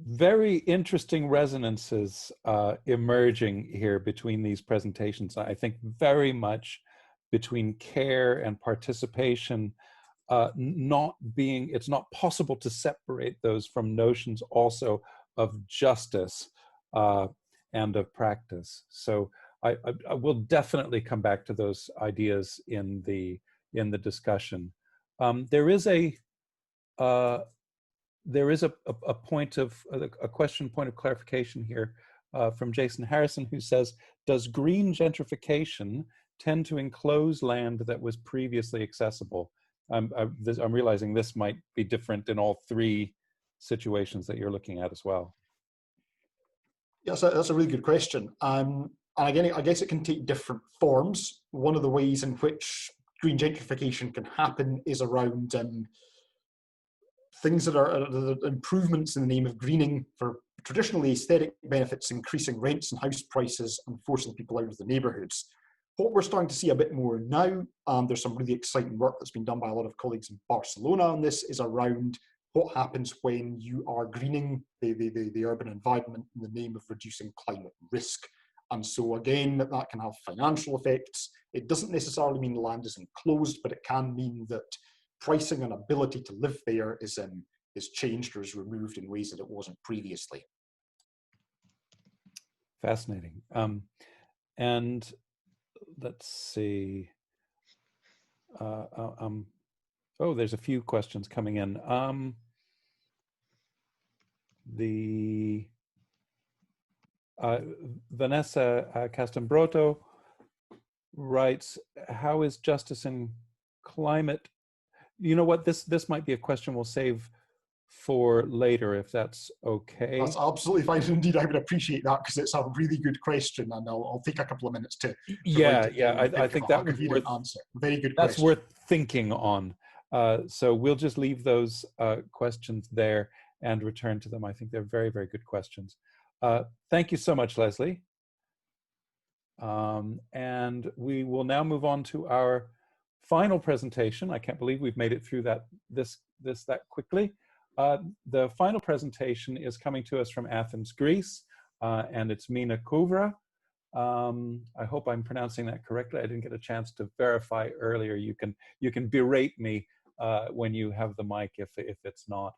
Very interesting resonances emerging here between these presentations. I think very much between care and participation, it's not possible to separate those from notions also of justice and of practice. So I will definitely come back to those ideas in the discussion. There is a point of a point of clarification here from Jason Harrison, who says, does green gentrification tend to enclose land that was previously accessible? I'm realizing this might be different in all three situations that you're looking at as well. Yes, that's a really good question. And again, I guess it can take different forms. One of the ways in which green gentrification can happen is around things that are improvements in the name of greening for traditionally aesthetic benefits, increasing rents and house prices and forcing people out of the neighbourhoods. What we're starting to see a bit more now, there's some really exciting work that's been done by a lot of colleagues in Barcelona on this, is around what happens when you are greening the urban environment in the name of reducing climate risk. And so again, that can have financial effects. It doesn't necessarily mean land is enclosed, but it can mean that pricing and ability to live there is changed or is removed in ways that it wasn't previously. Fascinating. And let's see. Oh, there's a few questions coming in. Vanessa Castambroto writes, how is justice in climate? You know what, this might be a question we'll save for later, if that's okay. That's absolutely fine. Indeed, I would appreciate that because it's a really good question, and I'll take a couple of minutes to yeah. I think that would be worth answer. Very good. That's question. worth thinking on. So we'll just leave those questions there and return to them. I think they're very, very good questions. Thank you so much, Leslie. And we will now move on to our final presentation. I can't believe we've made it through that quickly. The final presentation is coming to us from Athens, Greece, and it's Mina Kouvra. I hope I'm pronouncing that correctly. I didn't get a chance to verify earlier. You can berate me when you have the mic if it's not.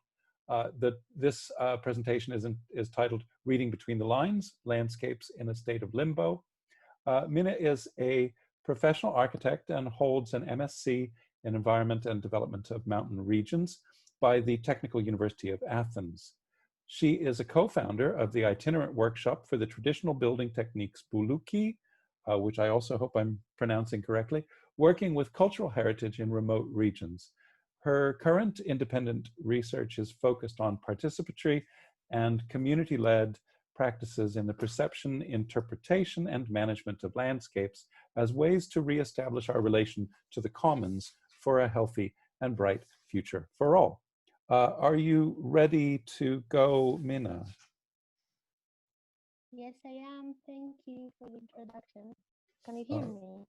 This presentation is titled "Reading Between the Lines: Landscapes in a State of Limbo." Mina is a professional architect and holds an MSc in Environment and Development of Mountain Regions by the Technical University of Athens. She is a co-founder of the itinerant workshop for the traditional building techniques Buluki, which I also hope I'm pronouncing correctly, working with cultural heritage in remote regions. Her current independent research is focused on participatory and community-led practices in the perception, interpretation, and management of landscapes as ways to reestablish our relation to the commons for a healthy and bright future for all. Are you ready to go, Mina? Yes, I am. Thank you for the introduction. Can you hear me?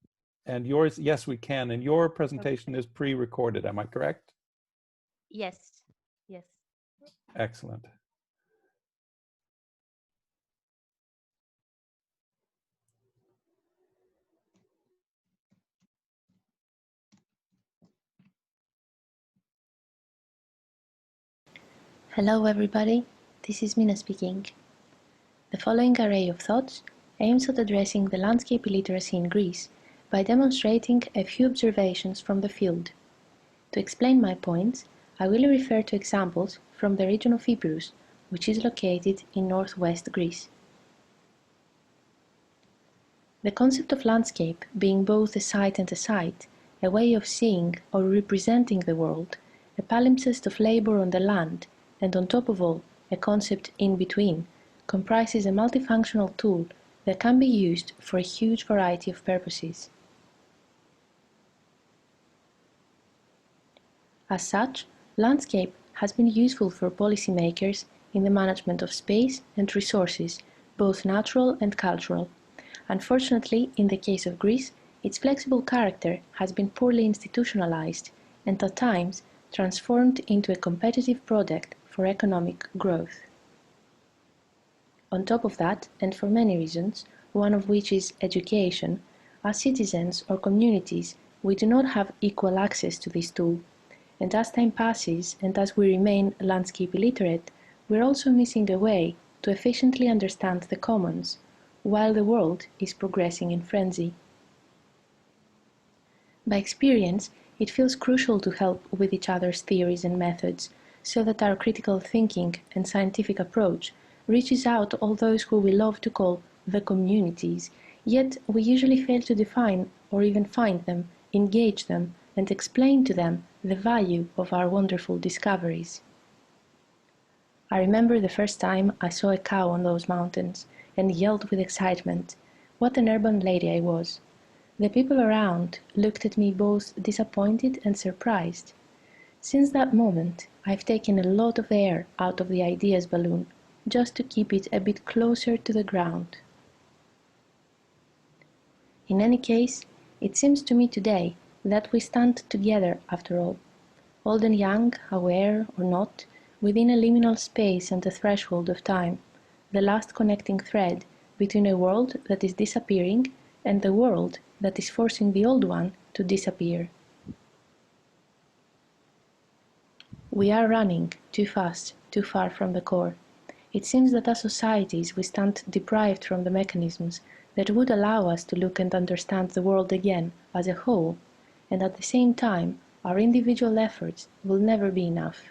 And yours, yes, we can. And your presentation is pre-recorded, am I correct? Yes, yes. Excellent. Hello, everybody. This is Mina speaking. The following array of thoughts aims at addressing the landscape illiteracy in Greece by demonstrating a few observations from the field. To explain my points, I will refer to examples from the region of Epirus, which is located in northwest Greece. The concept of landscape being both a sight and a sight, a way of seeing or representing the world, a palimpsest of labor on the land, and on top of all, a concept in between, comprises a multifunctional tool that can be used for a huge variety of purposes. As such, landscape has been useful for policymakers in the management of space and resources, both natural and cultural. Unfortunately, in the case of Greece, its flexible character has been poorly institutionalized and at times transformed into a competitive product for economic growth. On top of that, and for many reasons, one of which is education, as citizens or communities, we do not have equal access to this tool. And as time passes, and as we remain landscape illiterate, we're also missing a way to efficiently understand the commons, while the world is progressing in frenzy. By experience, it feels crucial to help with each other's theories and methods, so that our critical thinking and scientific approach reaches out to all those who we love to call the communities, yet we usually fail to define or even find them, engage them, and explain to them the value of our wonderful discoveries. I remember the first time I saw a cow on those mountains and yelled with excitement. What an urban lady I was. The people around looked at me both disappointed and surprised. Since that moment, I've taken a lot of air out of the ideas balloon, just to keep it a bit closer to the ground. In any case, it seems to me today that we stand together after all, old and young, aware or not, within a liminal space and a threshold of time, the last connecting thread between a world that is disappearing and the world that is forcing the old one to disappear. We are running too fast, too far from the core. It seems that as societies we stand deprived from the mechanisms that would allow us to look and understand the world again as a whole, and at the same time our individual efforts will never be enough.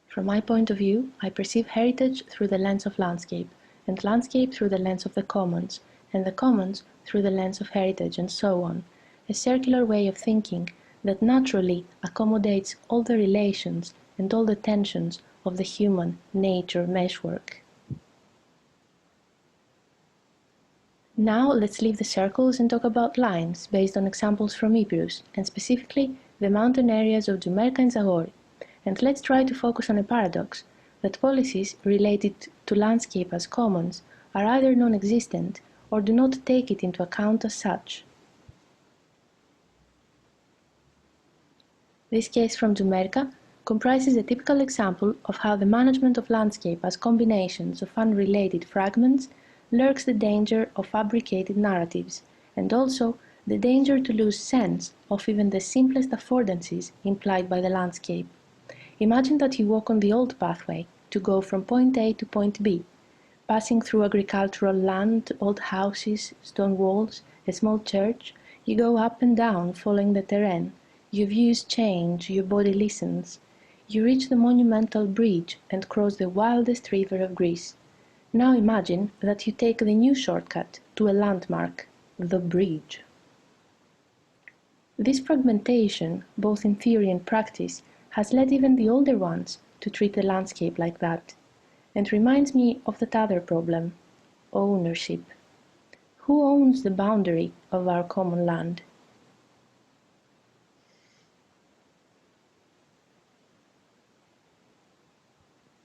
From my point of view, I perceive heritage through the lens of landscape, and landscape through the lens of the commons, and the commons through the lens of heritage, and so on, a circular way of thinking that naturally accommodates all the relations and all the tensions of the human-nature meshwork. Now let's leave the circles and talk about lines based on examples from Epirus, and specifically the mountain areas of Jumerka and Zagori. And let's try to focus on a paradox, that policies related to landscape as commons are either non-existent or do not take it into account as such. This case from Jumerka comprises a typical example of how the management of landscape as combinations of unrelated fragments lurks the danger of fabricated narratives, and also the danger to lose sense of even the simplest affordances implied by the landscape. Imagine that you walk on the old pathway to go from point A to point B, passing through agricultural land, old houses, stone walls, a small church. You go up and down following the terrain. Your views change, your body listens. You reach the monumental bridge and cross the wildest river of Greece. Now imagine that you take the new shortcut to a landmark, the bridge. This fragmentation, both in theory and practice, has led even the older ones to treat the landscape like that, and reminds me of that other problem, ownership. Who owns the boundary of our common land?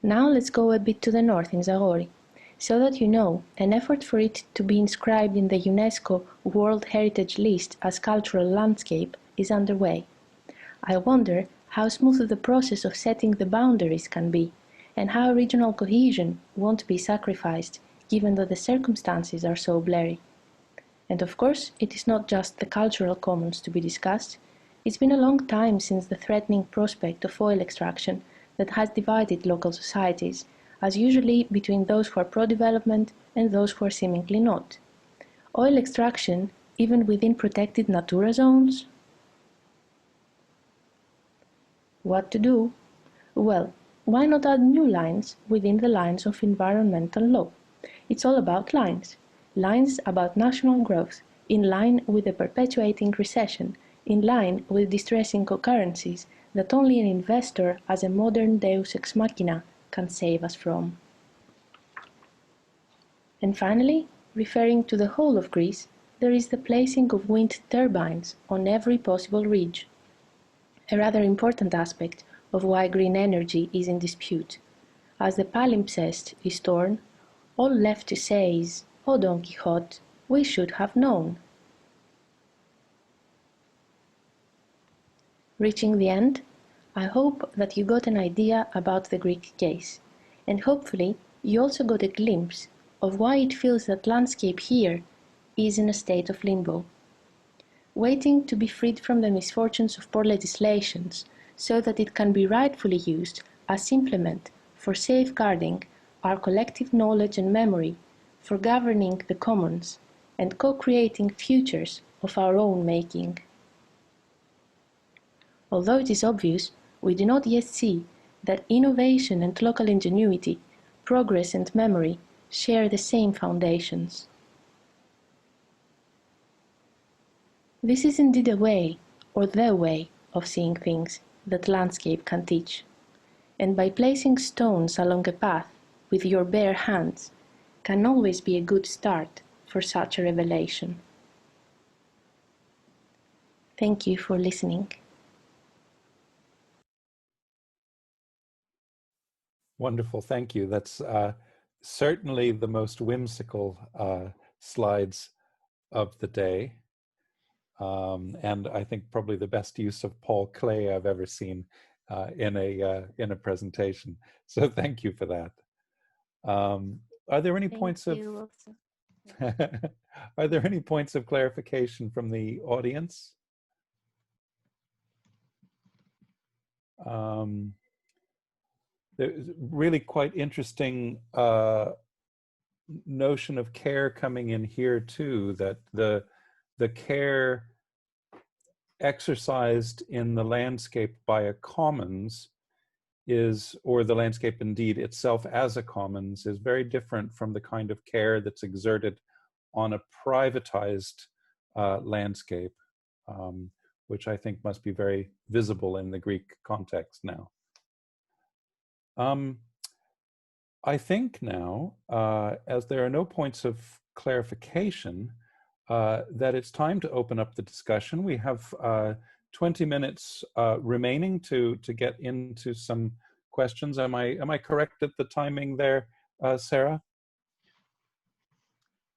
Now let's go a bit to the north in Zagori. So that you know, an effort for it to be inscribed in the UNESCO World Heritage List as cultural landscape is underway. I wonder how smooth the process of setting the boundaries can be, and how regional cohesion won't be sacrificed, given that the circumstances are so blurry. And of course, it is not just the cultural commons to be discussed. It's been a long time since the threatening prospect of oil extraction that has divided local societies, as usually between those who are pro-development and those who are seemingly not. Oil extraction, even within protected Natura zones? What to do? Well, why not add new lines within the lines of environmental law? It's all about lines. Lines about national growth, in line with the perpetuating recession, in line with distressing occurrences that only an investor as a modern deus ex machina can save us from. And finally, referring to the whole of Greece, there is the placing of wind turbines on every possible ridge. A rather important aspect of why green energy is in dispute. As the palimpsest is torn, all left to say is, "Oh Don Quixote, we should have known." Reaching the end, I hope that you got an idea about the Greek case, and hopefully you also got a glimpse of why it feels that landscape here is in a state of limbo, waiting to be freed from the misfortunes of poor legislations so that it can be rightfully used as implement for safeguarding our collective knowledge and memory, for governing the commons, and co-creating futures of our own making. Although it is obvious, we do not yet see that innovation and local ingenuity, progress and memory share the same foundations. This is indeed a way, or the way, of seeing things that landscape can teach. And by placing stones along a path with your bare hands can always be a good start for such a revelation. Thank you for listening. Wonderful, thank you. That's certainly the most whimsical slides of the day. And I think probably the best use of Paul Klee I've ever seen in a presentation. So thank you for that. Are there any points of are there any points of clarification from the audience? There's really quite interesting notion of care coming in here too, that the care exercised in the landscape by a commons is, or the landscape indeed itself as a commons, is very different from the kind of care that's exerted on a privatized landscape, which I think must be very visible in the Greek context now. I think now, as there are no points of clarification, that it's time to open up the discussion. We have 20 minutes remaining to get into some questions. Am I correct at the timing there, Sarah?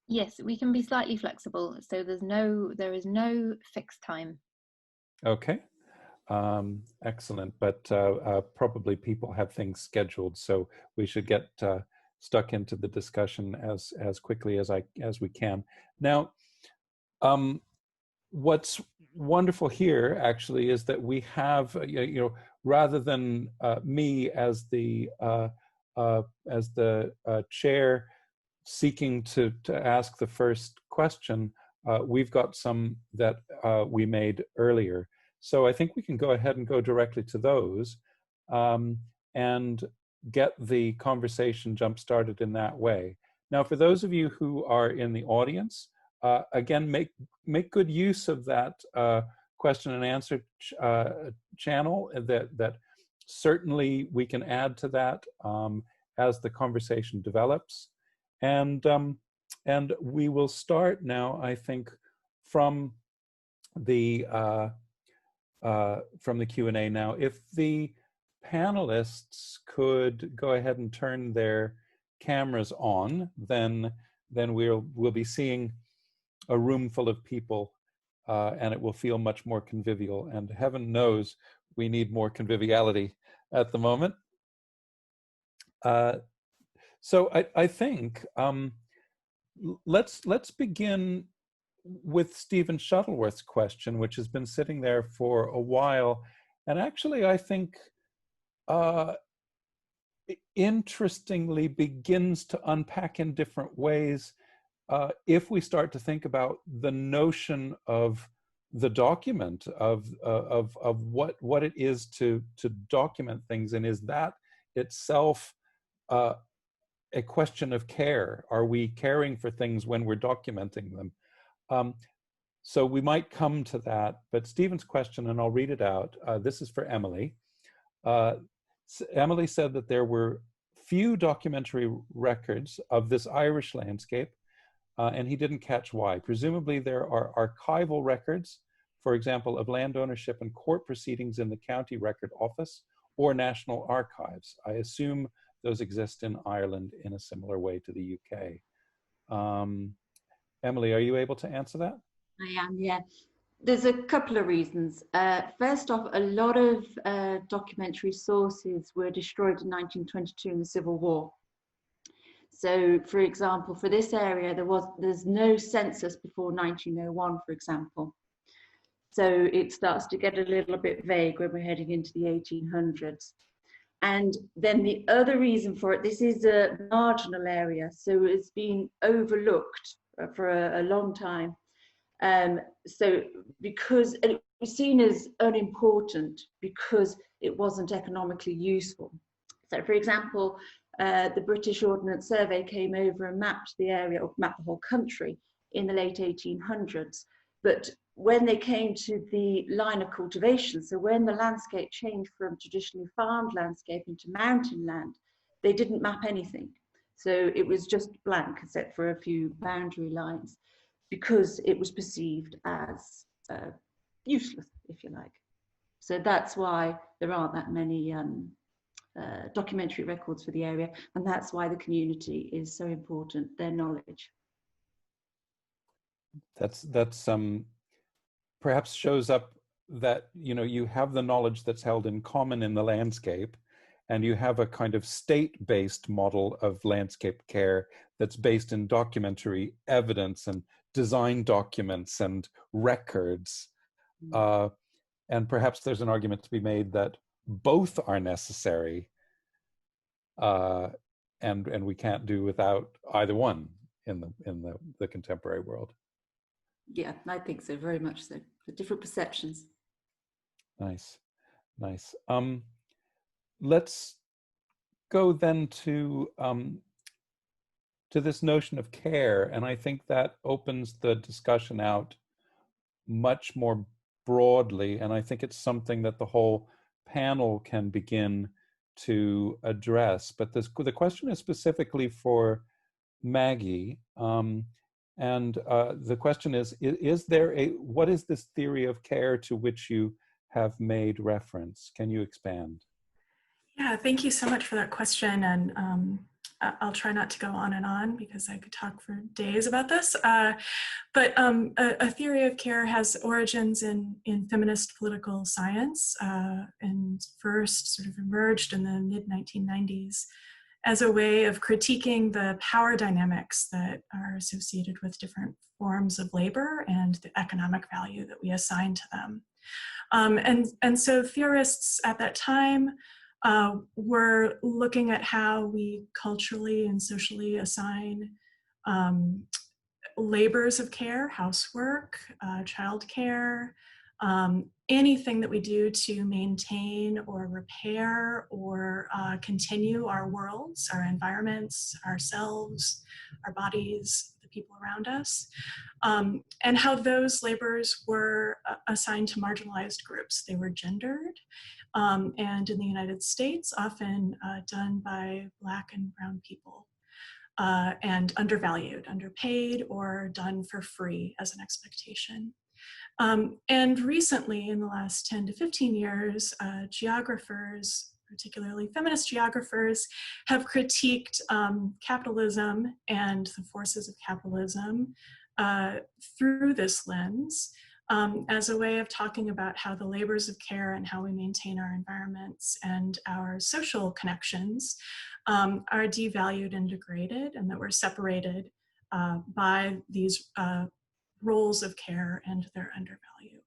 Yes, we can be slightly flexible, so there is no fixed time. Okay. Excellent, but probably people have things scheduled, so we should get stuck into the discussion as quickly as we can. Now, what's wonderful here actually is that we have, rather than me as the chair seeking to ask the first question, we've got some that we made earlier. So I think we can go ahead and go directly to those and get the conversation jump started in that way. Now, for those of you who are in the audience, again, make good use of that question and answer channel. That certainly we can add to that as the conversation develops, and we will start now, I think, from the Q&A now. If the panelists could go ahead and turn their cameras on, then we'll be seeing a room full of people, and it will feel much more convivial. And heaven knows we need more conviviality at the moment. So I think let's begin with Stephen Shuttleworth's question, which has been sitting there for a while, and actually I think interestingly begins to unpack in different ways if we start to think about the notion of the document, of what it is to document things, and is that itself a question of care? Are we caring for things when we're documenting them? So we might come to that, but Stephen's question, and I'll read it out. This is for Emily. Emily said that there were few documentary records of this Irish landscape, and he didn't catch why. Presumably there are archival records, for example, of land ownership and court proceedings in the County Record Office or National Archives. I assume those exist in Ireland in a similar way to the UK. Emily, are you able to answer that? I am, yeah. There's a couple of reasons. First off, a lot of documentary sources were destroyed in 1922 in the Civil War. So, for example, for this area, there's no census before 1901, for example. So it starts to get a little bit vague when we're heading into the 1800s. And then the other reason for it, this is a marginal area, so it's been overlooked for a long time. So because it was seen as unimportant because it wasn't economically useful. So for example, the British Ordnance Survey came over and mapped the area, or mapped the whole country in the late 1800s. But when they came to the line of cultivation, so when the landscape changed from traditionally farmed landscape into mountain land, they didn't map anything. So it was just blank, except for a few boundary lines, because it was perceived as useless, if you like. So that's why there aren't that many documentary records for the area, and that's why the community is so important, their knowledge. That's perhaps shows up that, you know, you have the knowledge that's held in common in the landscape, and you have a kind of state-based model of landscape care that's based in documentary evidence and design documents and records. And perhaps there's an argument to be made that both are necessary, and we can't do without either one in the contemporary world. Yeah, I think so, very much so. The different perceptions. Nice. Let's go then to this notion of care, and I think that opens the discussion out much more broadly, and I think it's something that the whole panel can begin to address. But the question is specifically for Maggie, and the question is there what is this theory of care to which you have made reference? Can you expand? Yeah, thank you so much for that question. And I'll try not to go on and on because I could talk for days about this. But a theory of care has origins in feminist political science, and first sort of emerged in the mid-1990s as a way of critiquing the power dynamics that are associated with different forms of labor and the economic value that we assign to them. And so theorists at that time were looking at how we culturally and socially assign labors of care, housework, childcare, anything that we do to maintain or repair or continue our worlds, our environments, ourselves, our bodies, the people around us, and how those labors were assigned to marginalized groups. They were gendered, and in the United States, often done by Black and brown people. And undervalued, underpaid, or done for free as an expectation. And recently, in the last 10 to 15 years, geographers, particularly feminist geographers, have critiqued capitalism and the forces of capitalism through this lens as a way of talking about how the labors of care and how we maintain our environments and our social connections are devalued and degraded, and that we're separated by these roles of care and their undervalue.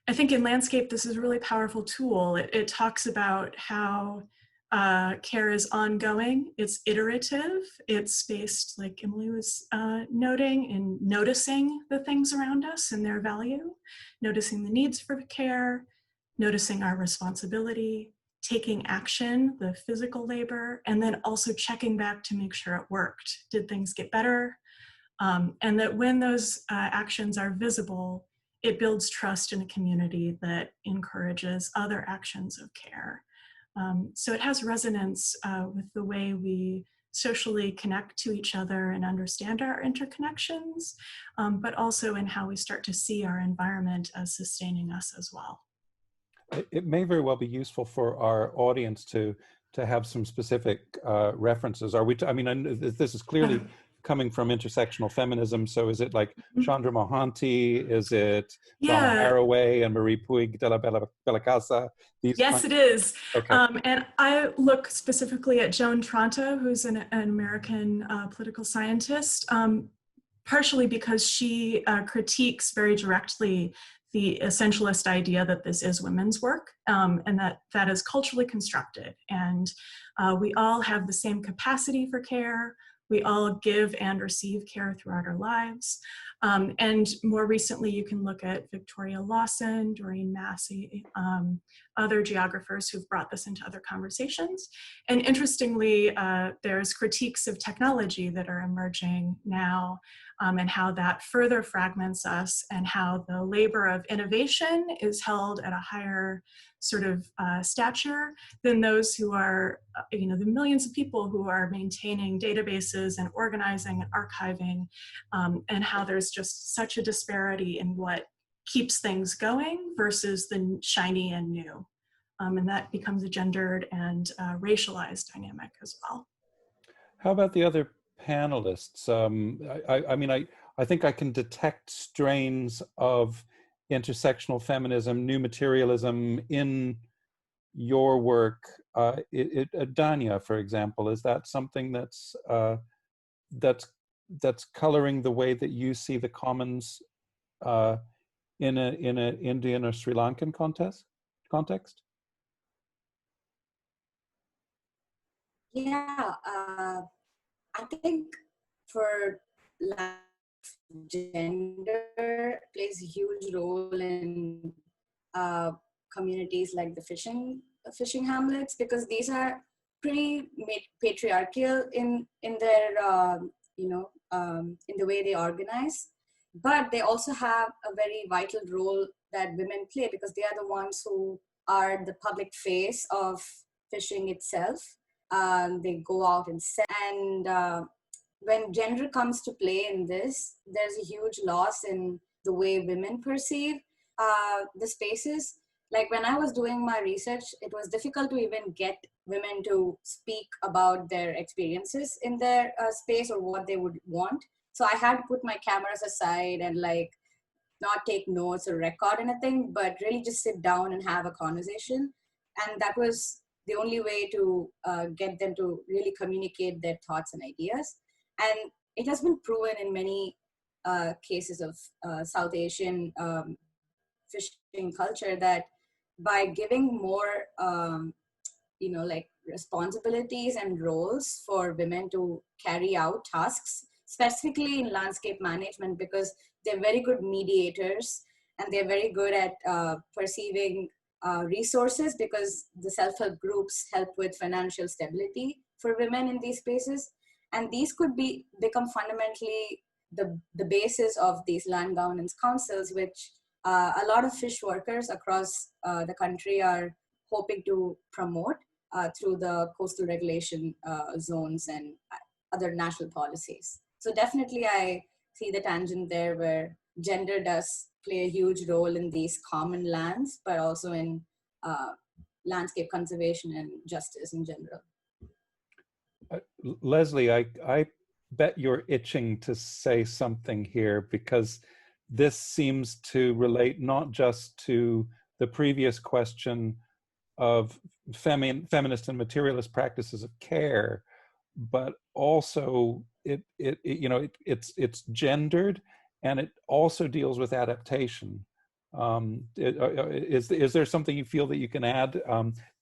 I think in landscape, this is a really powerful tool. It talks about how care is ongoing, it's iterative, it's based, like Emily was noting, in noticing the things around us and their value, noticing the needs for care, noticing our responsibility, taking action, the physical labor, and then also checking back to make sure it worked. Did things get better? And that when those actions are visible, it builds trust in a community that encourages other actions of care. So it has resonance with the way we socially connect to each other and understand our interconnections, but also in how we start to see our environment as sustaining us as well. It may very well be useful for our audience to have some specific references. Are we? I mean, this is clearly coming from intersectional feminism. So is it like Chandra Mohanty? Is it Donna Haraway and Marie Puig de la Bella Casa? Yes, it is. Okay. And I look specifically at Joan Tronto, who's an American political scientist, partially because she critiques very directly the essentialist idea that this is women's work, and that is culturally constructed. And we all have the same capacity for care. We all give and receive care throughout our lives. And more recently, you can look at Victoria Lawson, Doreen Massey, other geographers who've brought this into other conversations. And interestingly, there's critiques of technology that are emerging now, and how that further fragments us, and how the labor of innovation is held at a higher sort of stature than those who are, the millions of people who are maintaining databases and organizing and archiving, and how there's just such a disparity in what keeps things going versus the shiny and new. And that becomes a gendered and racialized dynamic as well. How about the other panelists? I mean, I think I can detect strains of intersectional feminism, new materialism in your work. Dhanya, for example, is that something that's coloring the way that you see the commons in a Indian or Sri Lankan context? Yeah, I think for gender plays a huge role in communities like the fishing hamlets, because these are pretty patriarchal in their in the way they organize, but they also have a very vital role that women play, because they are the ones who are the public face of fishing itself. They go out and sell, and when gender comes to play in this, there's a huge loss in the way women perceive the spaces. like when I was doing my research, it was difficult to even get women to speak about their experiences in their space or what they would want. So I had to put my cameras aside and like not take notes or record anything, but really just sit down and have a conversation. And that was the only way to get them to really communicate their thoughts and ideas. And it has been proven in many cases of South Asian fishing culture that by giving more like responsibilities and roles for women to carry out tasks, specifically in landscape management, because they're very good mediators and they're very good at perceiving resources, because the self-help groups help with financial stability for women in these spaces. And these could become fundamentally the basis of these land governance councils, which a lot of fish workers across the country are hoping to promote through the coastal regulation zones and other national policies. So definitely I see the tangent there where gender does play a huge role in these common lands, but also in landscape conservation and justice in general. Leslie, I bet you're itching to say something here, because this seems to relate not just to the previous question of feminist and materialist practices of care, but also it's gendered, and it also deals with adaptation. Is there something you feel that you can add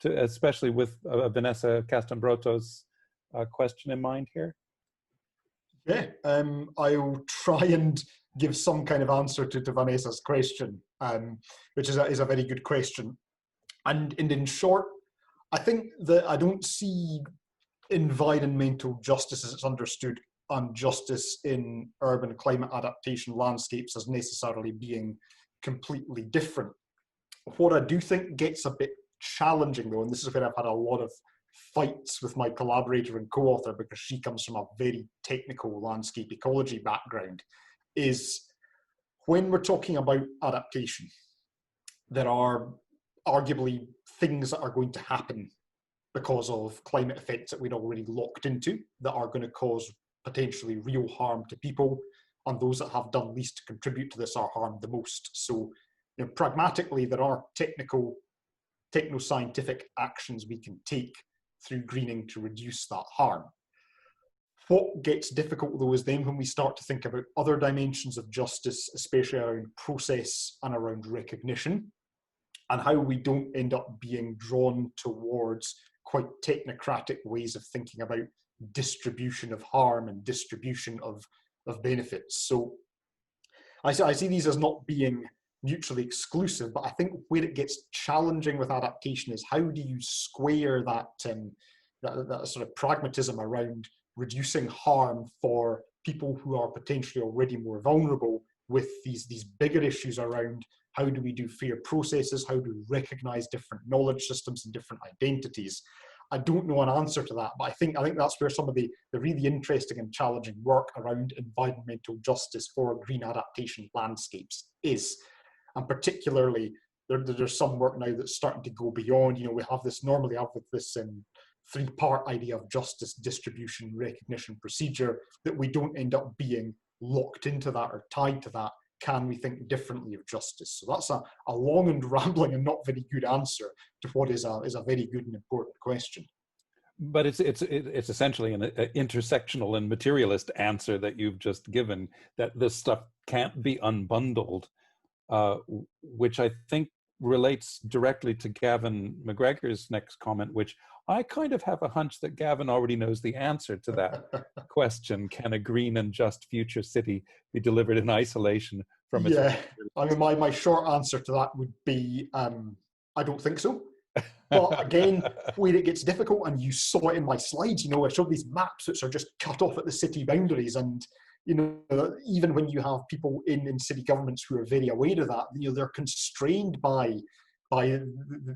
to, especially with Vanessa Castambroto's question in mind here? Yeah, I'll try and give some kind of answer to Vanessa's question, which is a very good question. And in short, I think that I don't see environmental justice as it's understood and justice in urban climate adaptation landscapes as necessarily being completely different. What I do think gets a bit challenging though, and this is where I've had a lot of fights with my collaborator and co-author, because she comes from a very technical landscape ecology background, is when we're talking about adaptation, there are arguably things that are going to happen because of climate effects that we're already locked into that are going to cause potentially real harm to people, and those that have done least to contribute to this are harmed the most. So, pragmatically, there are techno-scientific actions we can take through greening to reduce that harm. What gets difficult though is then when we start to think about other dimensions of justice, especially around process and around recognition, and how we don't end up being drawn towards quite technocratic ways of thinking about distribution of harm and distribution of benefits. So I see these as not being mutually exclusive, but I think where it gets challenging with adaptation is how do you square that sort of pragmatism around reducing harm for people who are potentially already more vulnerable with these bigger issues around how do we do fair processes, how do we recognize different knowledge systems and different identities. I don't know an answer to that, but I think that's where some of the really interesting and challenging work around environmental justice for green adaptation landscapes is. And particularly, there's some work now that's starting to go beyond, we have this, normally have with this three-part idea of justice, distribution, recognition, procedure, that we don't end up being locked into that or tied to that. Can we think differently of justice? So that's a long and rambling and not very good answer to what is a very good and important question. But it's essentially an intersectional and materialist answer that you've just given, that this stuff can't be unbundled, which I think relates directly to Gavin McGregor's next comment, which I kind of have a hunch that Gavin already knows the answer to that question. Can a green and just future city be delivered in isolation from its... Yeah, I mean, my short answer to that would be, I don't think so. But again, where it gets difficult, and you saw it in my slides, I showed these maps which are just cut off at the city boundaries, and even when you have people in city governments who are very aware of that, they're constrained by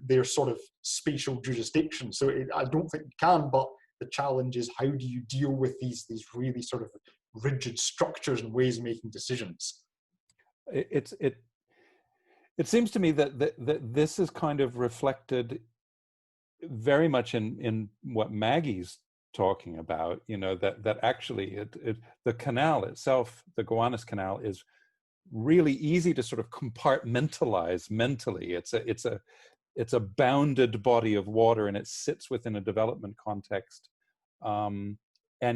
their sort of spatial jurisdiction. So I don't think you can, but the challenge is how do you deal with these really sort of rigid structures and ways of making decisions? It seems to me that this is kind of reflected very much in what Maggie's talking about, you know, that actually the canal itself, the Gowanus Canal, is really easy to sort of compartmentalize mentally. It's a bounded body of water, and it sits within a development context, and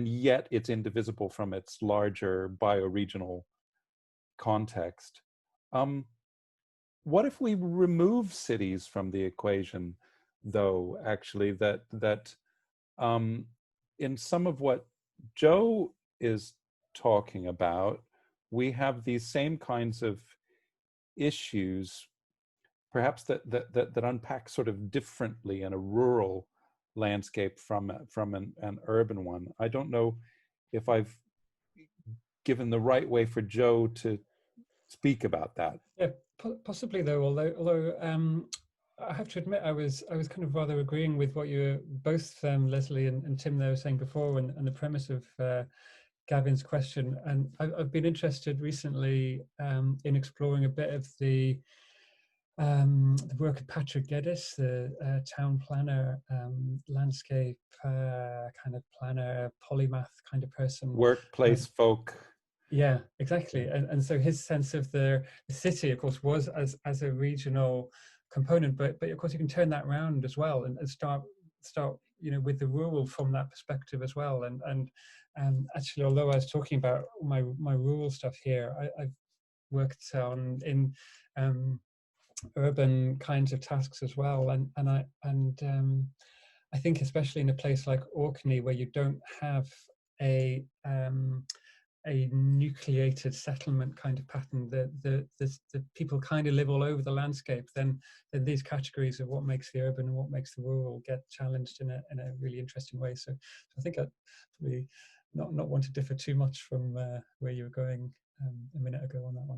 yet it's indivisible from its larger bioregional context. What if we remove cities from the equation, though? Actually, that in some of what Joe is talking about, we have these same kinds of issues, perhaps that unpack sort of differently in a rural landscape from an urban one. I don't know if I've given the right way for Joe to speak about that. Yeah, possibly though. Although I have to admit, I was kind of rather agreeing with what you were both Leslie and Tim there were saying before, and the premise of Gavin's question. And I've been interested recently in exploring a bit of the work of Patrick Geddes, the town planner, landscape kind of planner, polymath kind of person. Workplace folk. Yeah, exactly. And so his sense of the city, of course, was as a regional component, but of course you can turn that around as well and start you know, with the rural from that perspective as well. And actually, although I was talking about my rural stuff here, I've worked on in urban kinds of tasks as well, and I think especially in a place like Orkney, where you don't have a nucleated settlement kind of pattern, the people kind of live all over the landscape, then these categories of what makes the urban and what makes the rural get challenged in a really interesting way. So I think I'd probably not want to differ too much from where you were going a minute ago on that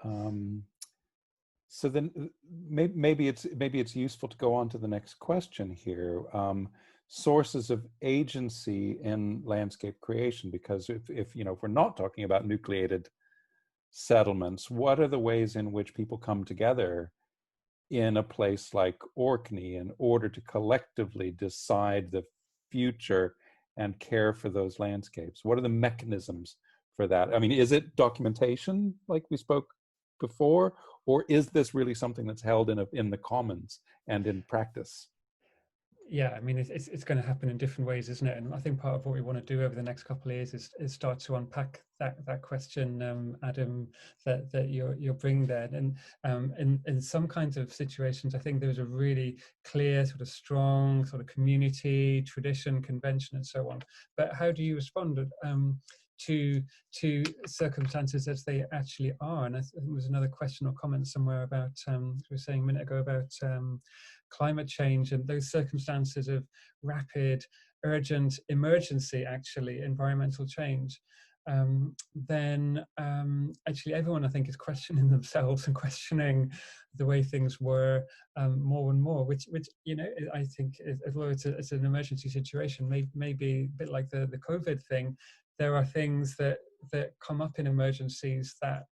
one. So then maybe it's useful to go on to the next question here. Sources of agency in landscape creation, because if you know, if we're not talking about nucleated settlements, what are the ways in which people come together in a place like Orkney in order to collectively decide the future and care for those landscapes? What are the mechanisms for that? I mean, is it documentation like we spoke before, or is this really something that's held in the commons and in practice? Yeah, I mean, it's going to happen in different ways, isn't it? And I think part of what we want to do over the next couple of years is start to unpack that question, Adam, that you're bringing there. And in some kinds of situations, I think there's a really clear, sort of strong, sort of community, tradition, convention, and so on. But how do you respond to circumstances as they actually are? And I think there was another question or comment somewhere about we were saying a minute ago about climate change and those circumstances of rapid, urgent emergency, actually, environmental change. Then actually everyone, I think, is questioning themselves and questioning the way things were more and more, which you know, I think, although it's an emergency situation, may be a bit like the COVID thing. There are things that come up in emergencies that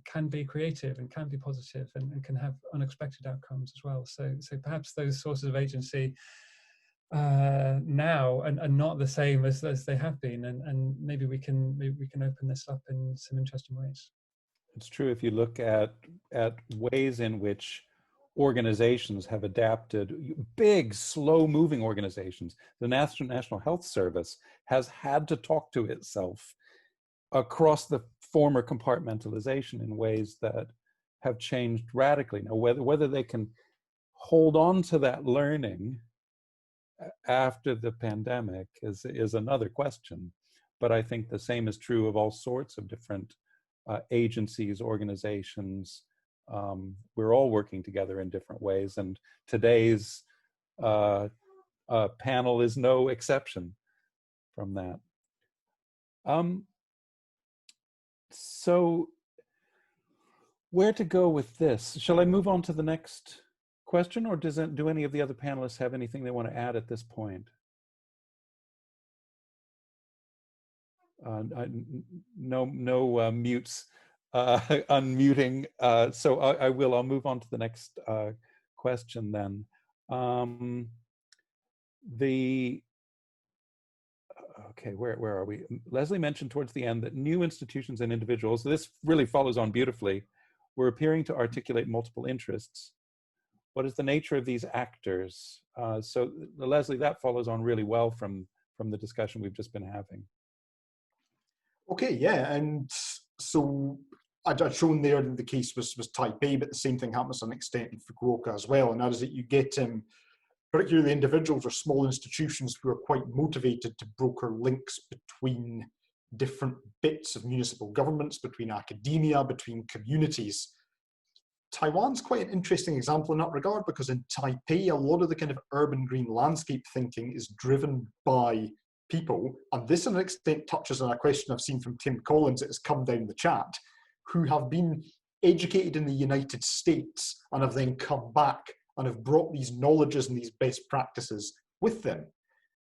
can be creative and can be positive and can have unexpected outcomes as well. So perhaps those sources of agency now and not the same as they have been, and maybe we can open this up in some interesting ways. It's true. If you look at ways in which organizations have adapted, big, slow-moving organizations, the National Health Service has had to talk to itself across the former compartmentalization in ways that have changed radically. Now, whether they can hold on to that learning after the pandemic is another question. But I think the same is true of all sorts of different agencies, organizations. We're all working together in different ways, and today's panel is no exception from that. So where to go with this? Shall I move on to the next question, or do any of the other panelists have anything they want to add at this point? No mutes unmuting. So I'll move on to the next question then. Okay, where are we? Leslie mentioned towards the end that new institutions and individuals, this really follows on beautifully, were appearing to articulate multiple interests. What is the nature of these actors? So Leslie, that follows on really well from the discussion we've just been having. Okay, yeah, and so I'd shown there that the case was Taipei, but the same thing happens to an extent in Fukuoka as well, and that is that you get particularly individuals or small institutions who are quite motivated to broker links between different bits of municipal governments, between academia, between communities. Taiwan's quite an interesting example in that regard, because in Taipei, a lot of the kind of urban green landscape thinking is driven by people, and this to an extent touches on a question I've seen from Tim Collins that has come down the chat, who have been educated in the United States and have then come back and have brought these knowledges and these best practices with them.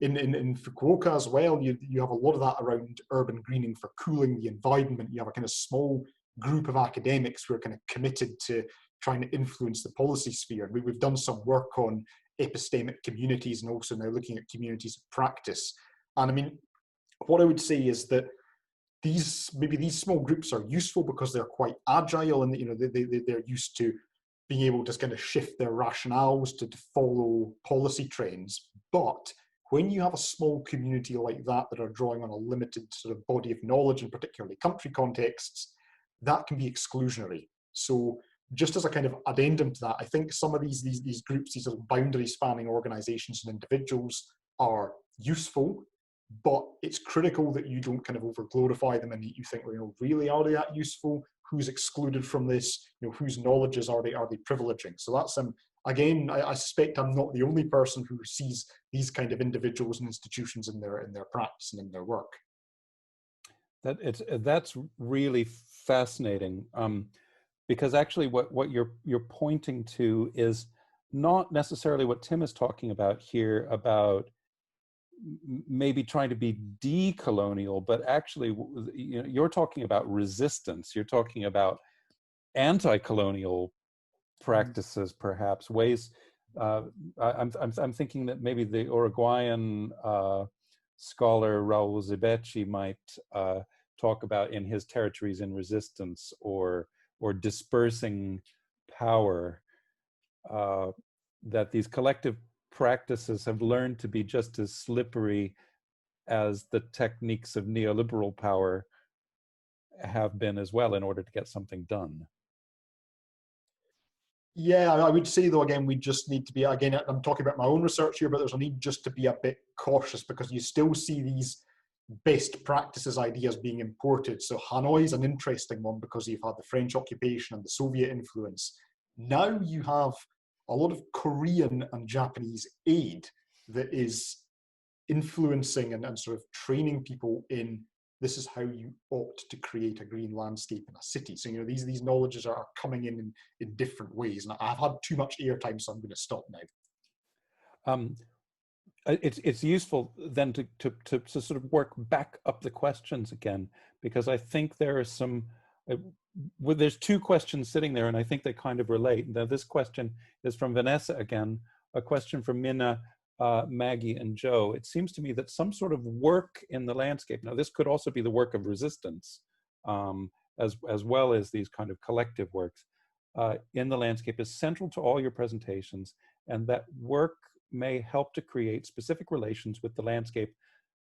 In Fukuoka as well, you have a lot of that around urban greening for cooling the environment. You have a kind of small group of academics who are kind of committed to trying to influence the policy sphere. We've done some work on epistemic communities and also now looking at communities of practice. And I mean, what I would say is that maybe these small groups are useful because they're quite agile, and they're used to being able to kind of shift their rationales to follow policy trends. But when you have a small community like that are drawing on a limited sort of body of knowledge, in particularly country contexts, that can be exclusionary. So just as a kind of addendum to that, I think some of these groups, these little boundary spanning organizations and individuals are useful, but it's critical that you don't kind of over glorify them and you think, well, really, are they that useful? Who's excluded from this? Whose knowledges are they privileging? So that's again, I suspect I'm not the only person who sees these kind of individuals and institutions in their practice and in their work. That's really fascinating, because actually what you're pointing to is not necessarily what Tim is talking about here about maybe trying to be decolonial, but actually you're talking about resistance. You're talking about anti-colonial practices, perhaps ways. I'm thinking that maybe the Uruguayan scholar Raul Zibechi might talk about in his Territories in Resistance, or dispersing power, that these collective practices have learned to be just as slippery as the techniques of neoliberal power have been as well in order to get something done. Yeah, I would say though, again, we just need to be, again, I'm talking about my own research here, but there's a need just to be a bit cautious, because you still see these best practices ideas being imported. So Hanoi is an interesting one because you've had the French occupation and the Soviet influence. Now you have a lot of Korean and Japanese aid that is influencing and sort of training people in this is how you ought to create a green landscape in a city. So these knowledges are coming in different ways, and I've had too much airtime, so I'm going to stop now. It's useful then to sort of work back up the questions again, because I think there are some. Well, there's two questions sitting there, and I think they kind of relate. Now, this question is from Vanessa again, a question from Minna, Maggie, and Joe. It seems to me that some sort of work in the landscape, now this could also be the work of resistance, as well as these kind of collective works in the landscape, is central to all your presentations, and that work may help to create specific relations with the landscape,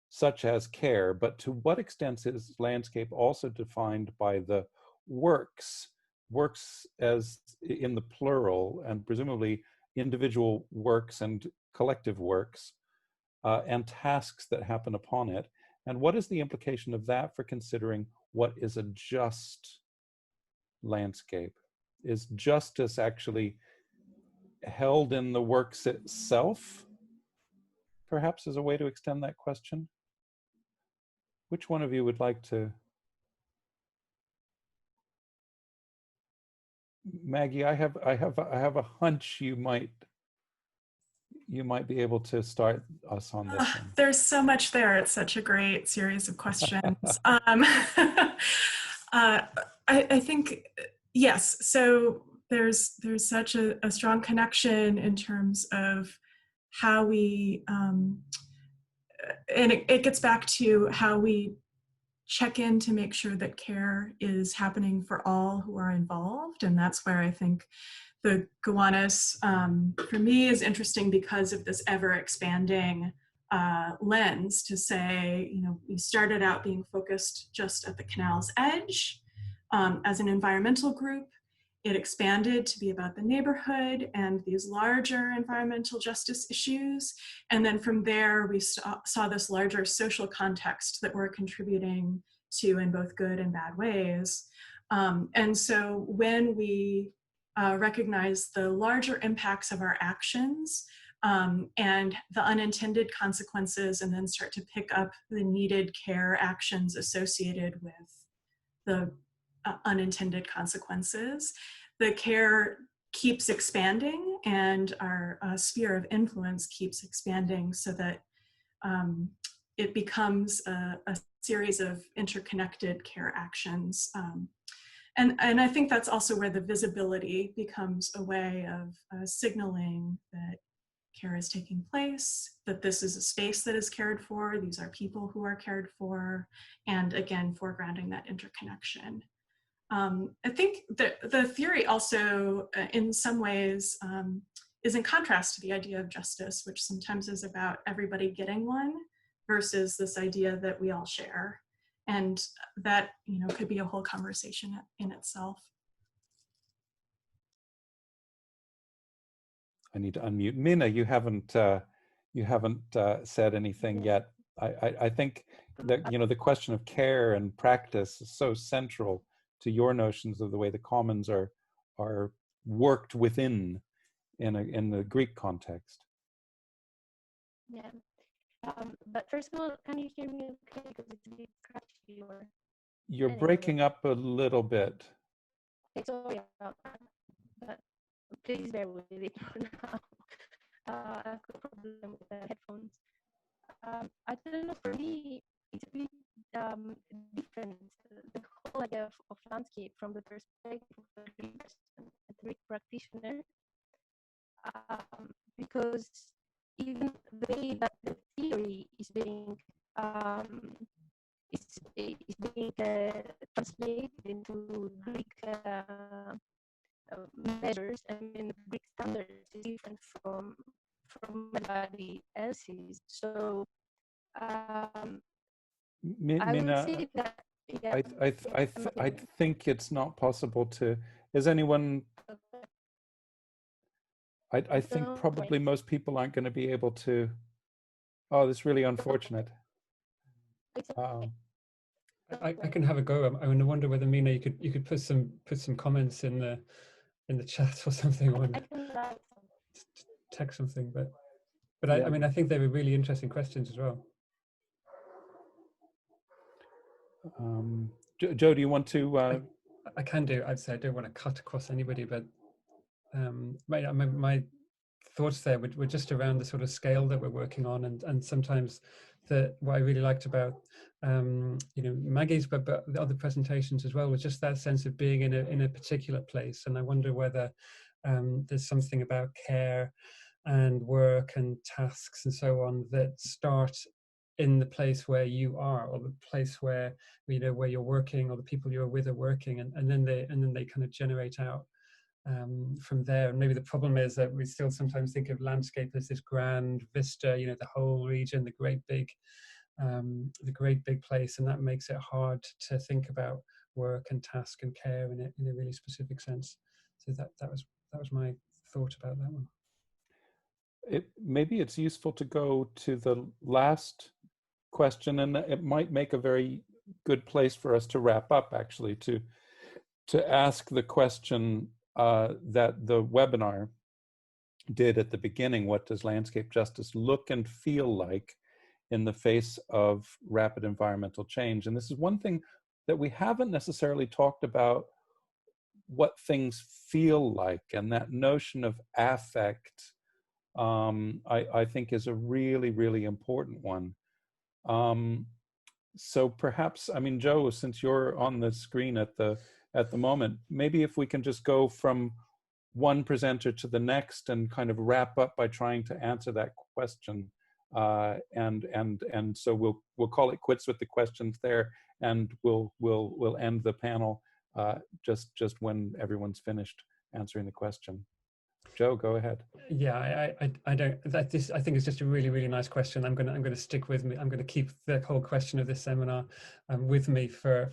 such as care. But to what extent is landscape also defined by the works as in the plural, and presumably individual works and collective works, and tasks that happen upon it? And what is the implication of that for considering what is a just landscape? Is justice actually held in the works itself, perhaps, as a way to extend that question? Which one of you would like to? Maggie, I have a hunch you might be able to start us on this one. There's so much there. It's such a great series of questions. I think, yes. So there's such a strong connection in terms of how we, and it gets back to how we check in to make sure that care is happening for all who are involved. And that's where I think the Gowanus, for me, is interesting because of this ever expanding lens to say, you know, we started out being focused just at the canal's edge as an environmental group. It expanded to be about the neighborhood and these larger environmental justice issues. And then from there, we saw this larger social context that we're contributing to in both good and bad ways. And so when we recognize the larger impacts of our actions and the unintended consequences, and then start to pick up the needed care actions associated with the unintended consequences, the care keeps expanding and our sphere of influence keeps expanding so that it becomes a series of interconnected care actions. And I think that's also where the visibility becomes a way of signaling that care is taking place, that this is a space that is cared for, these are people who are cared for, and again, foregrounding that interconnection. I think the theory also, in some ways, is in contrast to the idea of justice, which sometimes is about everybody getting one, versus this idea that we all share. And that, you know, could be a whole conversation in itself. I need to unmute. Mina, you haven't said anything yet. I think that, you know, the question of care and practice is so central to your notions of the way the commons are worked within in the Greek context. Yeah. But first of all, can you hear me okay? Because it's a bit scratchy. You're breaking up a little bit. Sorry about that, but please bear with it for now. I've got a problem with the headphones. I don't know, for me, it's a bit different, the whole idea of landscape from the perspective of the Greek person, a Greek practitioner, because even the way that the theory is being translated into Greek measures. I mean, Greek standards is different from everybody else's. So Mina, I would say that, yeah, I think it's not possible to. Is anyone? I think probably most people aren't going to be able to. Oh, that's really unfortunate. I can have a go. I wonder whether, Mina, you could put some comments in the chat or something, or text something. But yeah. I mean, I think they were really interesting questions as well. Joe, do you want to? I can do. I'd say I don't want to cut across anybody, but my thoughts there were just around the sort of scale that we're working on, and sometimes what I really liked about you know, Maggie's but the other presentations as well was just that sense of being in a particular place. And I wonder whether there's something about care and work and tasks and so on that start in the place where you are, or the place where, you know, where you're working, or the people you're with are working, and then they kind of generate out from there. And maybe the problem is that we still sometimes think of landscape as this grand vista, you know, the whole region, the great big place, and that makes it hard to think about work and task and care in a really specific sense. So that was my thought about that one. Maybe it's useful to go to the last question, and it might make a very good place for us to wrap up, actually, to ask the question that the webinar did at the beginning: what does landscape justice look and feel like in the face of rapid environmental change? And this is one thing that we haven't necessarily talked about, what things feel like, and that notion of affect, I think is a really, really important one. So perhaps, I mean, Joe, since you're on the screen at the at the moment. Maybe if we can just go from one presenter to the next and kind of wrap up by trying to answer that question. And so we'll call it quits with the questions there, and we'll end the panel just when everyone's finished answering the question. Joe, go ahead. Yeah, I don't. I think it's just a really, really nice question. I'm gonna stick with me. I'm gonna keep the whole question of this seminar with me for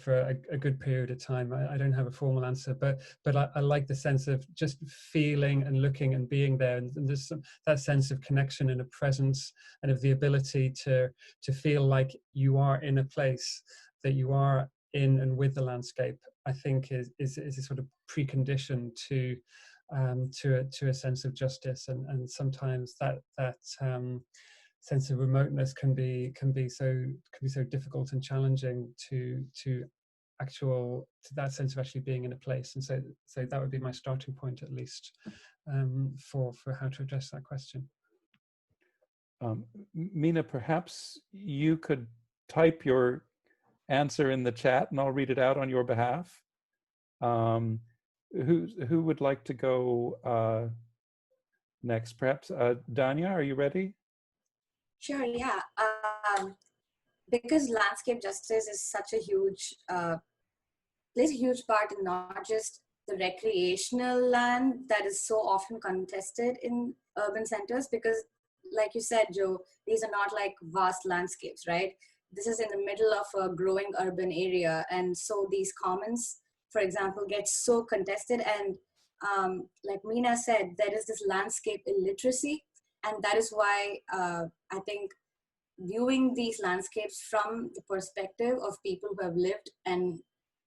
a good period of time. I don't have a formal answer, but I like the sense of just feeling and looking and being there, and there's that sense of connection and a presence, and of the ability to feel like you are in a place, that you are in and with the landscape. I think is a sort of precondition to a sense of justice, and sometimes that sense of remoteness can be so difficult and challenging to that sense of actually being in a place. And so that would be my starting point, at least, for how to address that question. Mina, perhaps you could type your answer in the chat and I'll read it out on your behalf. Who would like to go next? Perhaps Dhanya, are you ready? Sure, yeah. Because landscape justice is such a huge, plays a huge part in not just the recreational land that is so often contested in urban centers, because like you said, Joe, these are not like vast landscapes, right? This is in the middle of a growing urban area. And so these commons, for example, get so contested. And like Mina said, there is this landscape illiteracy. And that is why I think viewing these landscapes from the perspective of people who have lived and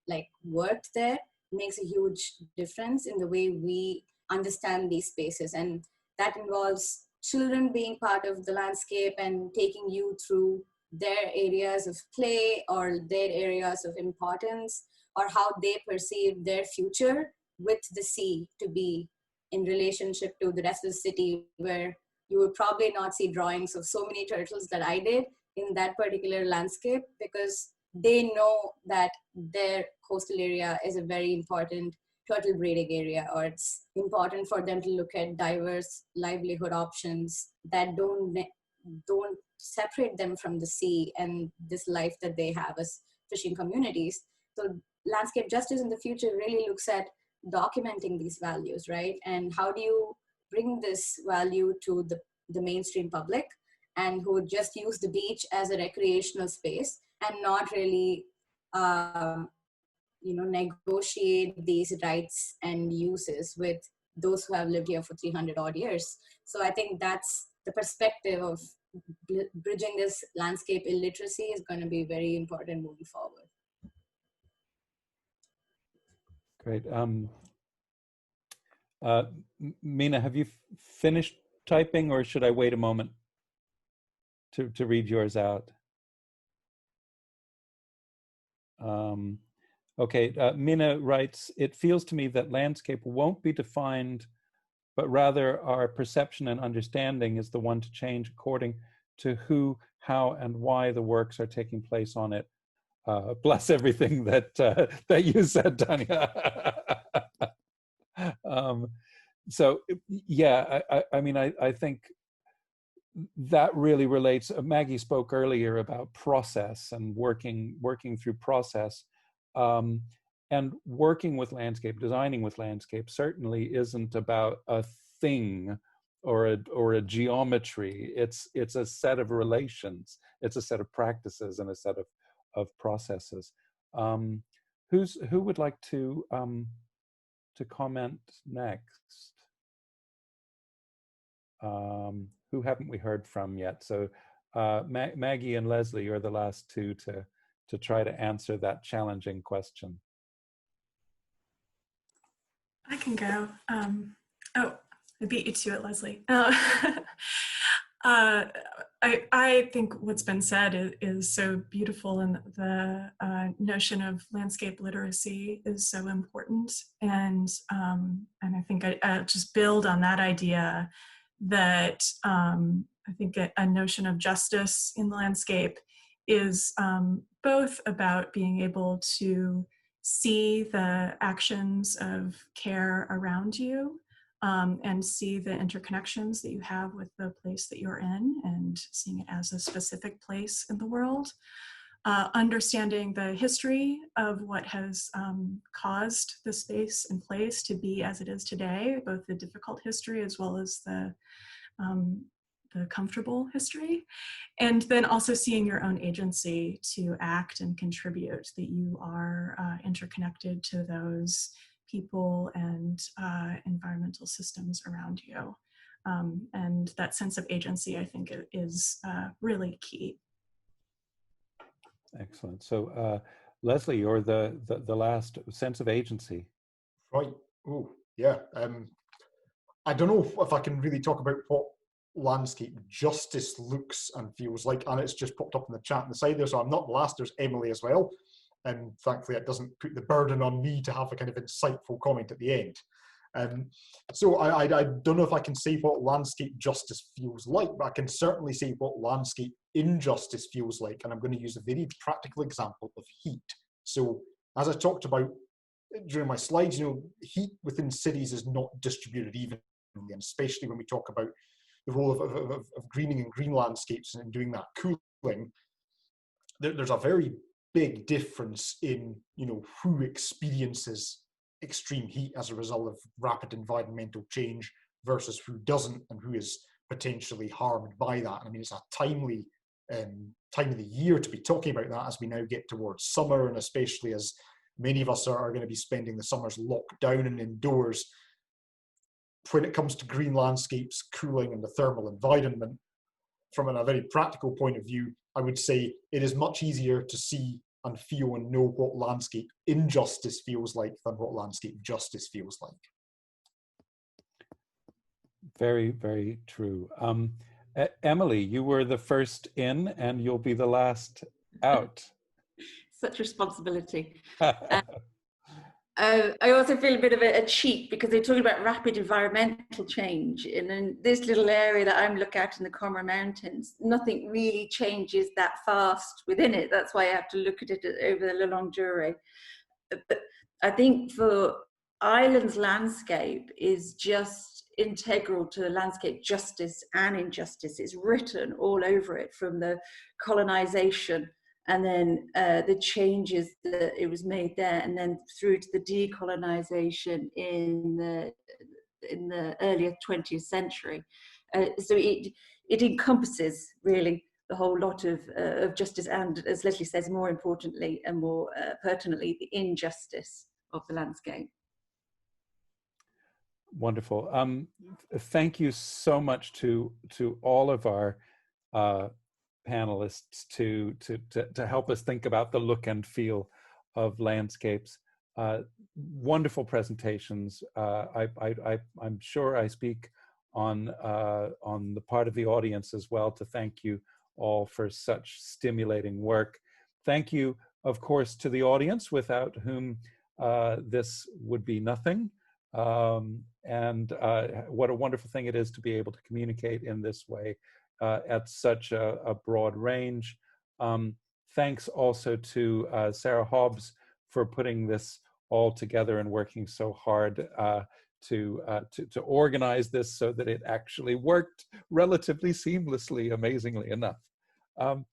like worked there makes a huge difference in the way we understand these spaces. And that involves children being part of the landscape and taking you through their areas of play or their areas of importance, or how they perceive their future with the sea to be in relationship to the rest of the city, where you would probably not see drawings of so many turtles that I did in that particular landscape, because they know that their coastal area is a very important turtle breeding area, or it's important for them to look at diverse livelihood options that don't separate them from the sea and this life that they have as fishing communities. So landscape justice in the future really looks at documenting these values, right? And how do you bring this value to the mainstream public, and who would just use the beach as a recreational space and not really negotiate these rights and uses with those who have lived here for 300 odd years. So I think that's the perspective of bridging this landscape illiteracy is going to be very important moving forward. Great. Mina, have you finished typing, or should I wait a moment to read yours out? Okay, Mina writes, it feels to me that landscape won't be defined, but rather our perception and understanding is the one to change according to who, how, and why the works are taking place on it. Bless everything that that you said, Dhanya. So yeah, I mean, I think that really relates. Maggie spoke earlier about process and working through process, and working with landscape, designing with landscape certainly isn't about a thing or a geometry. It's a set of relations. It's a set of practices and a set of processes. Who would like to comment next? Who haven't we heard from yet? So Maggie and Leslie are the last two to try to answer that challenging question. I can go. Oh, I beat you to it, Leslie. I think what's been said is so beautiful, and the notion of landscape literacy is so important. And I think I just build on that idea that I think a notion of justice in the landscape is both about being able to see the actions of care around you, and see the interconnections that you have with the place that you're in, and seeing it as a specific place in the world. Understanding the history of what has caused the space and place to be as it is today, both the difficult history as well as the comfortable history. And then also seeing your own agency to act and contribute, that you are interconnected to those people and environmental systems around you. And that sense of agency, I think, is really key. Excellent. So, Leslie, you're the last. Sense of agency. Right. Oh, yeah. I don't know if I can really talk about what landscape justice looks and feels like, and it's just popped up in the chat on the side there, so I'm not the last. There's Emily as well, and thankfully it doesn't put the burden on me to have a kind of insightful comment at the end. So I don't know if I can say what landscape justice feels like, but I can certainly say what landscape injustice feels like, and I'm going to use a very practical example of heat. So as I talked about during my slides, you know, heat within cities is not distributed evenly, and especially when we talk about the role of greening and green landscapes and doing that cooling, there's a very big difference in, you know, who experiences extreme heat as a result of rapid environmental change versus who doesn't, and who is potentially harmed by that. I mean, it's a timely time of the year to be talking about that as we now get towards summer, and especially as many of us are going to be spending the summers locked down and indoors. When it comes to green landscapes, cooling, and the thermal environment, from a very practical point of view, I would say it is much easier to see and feel and know what landscape injustice feels like than what landscape justice feels like. Very, very true. Emily, you were the first in and you'll be the last out. Such responsibility. I also feel a bit of a cheat because they're talking about rapid environmental change. And in this little area that I'm looking at in the Comra Mountains, nothing really changes that fast within it. That's why I have to look at it over the long durée. But I think for Ireland's landscape is just integral to landscape justice and injustice. It's written all over it, from the colonization and then the changes that it was made there, and then through to the decolonization in the earlier 20th century. So it encompasses really the whole lot of justice, and, as Leslie says, more importantly and more pertinently, the injustice of the landscape. Wonderful. Thank you so much to all of our panelists to help us think about the look and feel of landscapes. Wonderful presentations. I'm sure I speak on the part of the audience as well to thank you all for such stimulating work. Thank you, of course, to the audience, without whom this would be nothing. And what a wonderful thing it is to be able to communicate in this way at such a broad range. Thanks also to Sarah Hobbs for putting this all together and working so hard to organize this so that it actually worked relatively seamlessly, amazingly enough. I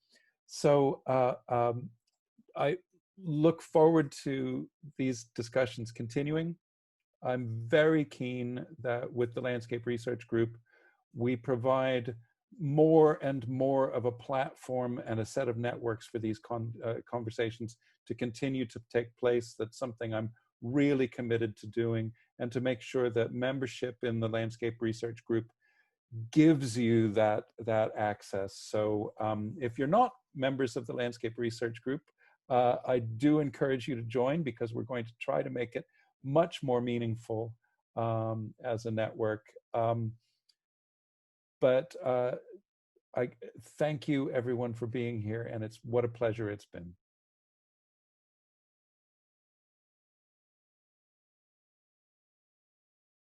look forward to these discussions continuing. I'm very keen that with the Landscape Research Group, we provide more and more of a platform and a set of networks for these conversations to continue to take place. That's something I'm really committed to doing, and to make sure that membership in the Landscape Research Group gives you that access. So if you're not members of the Landscape Research Group, I do encourage you to join, because we're going to try to make it much more meaningful as a network. But I thank you everyone for being here, and what a pleasure it's been.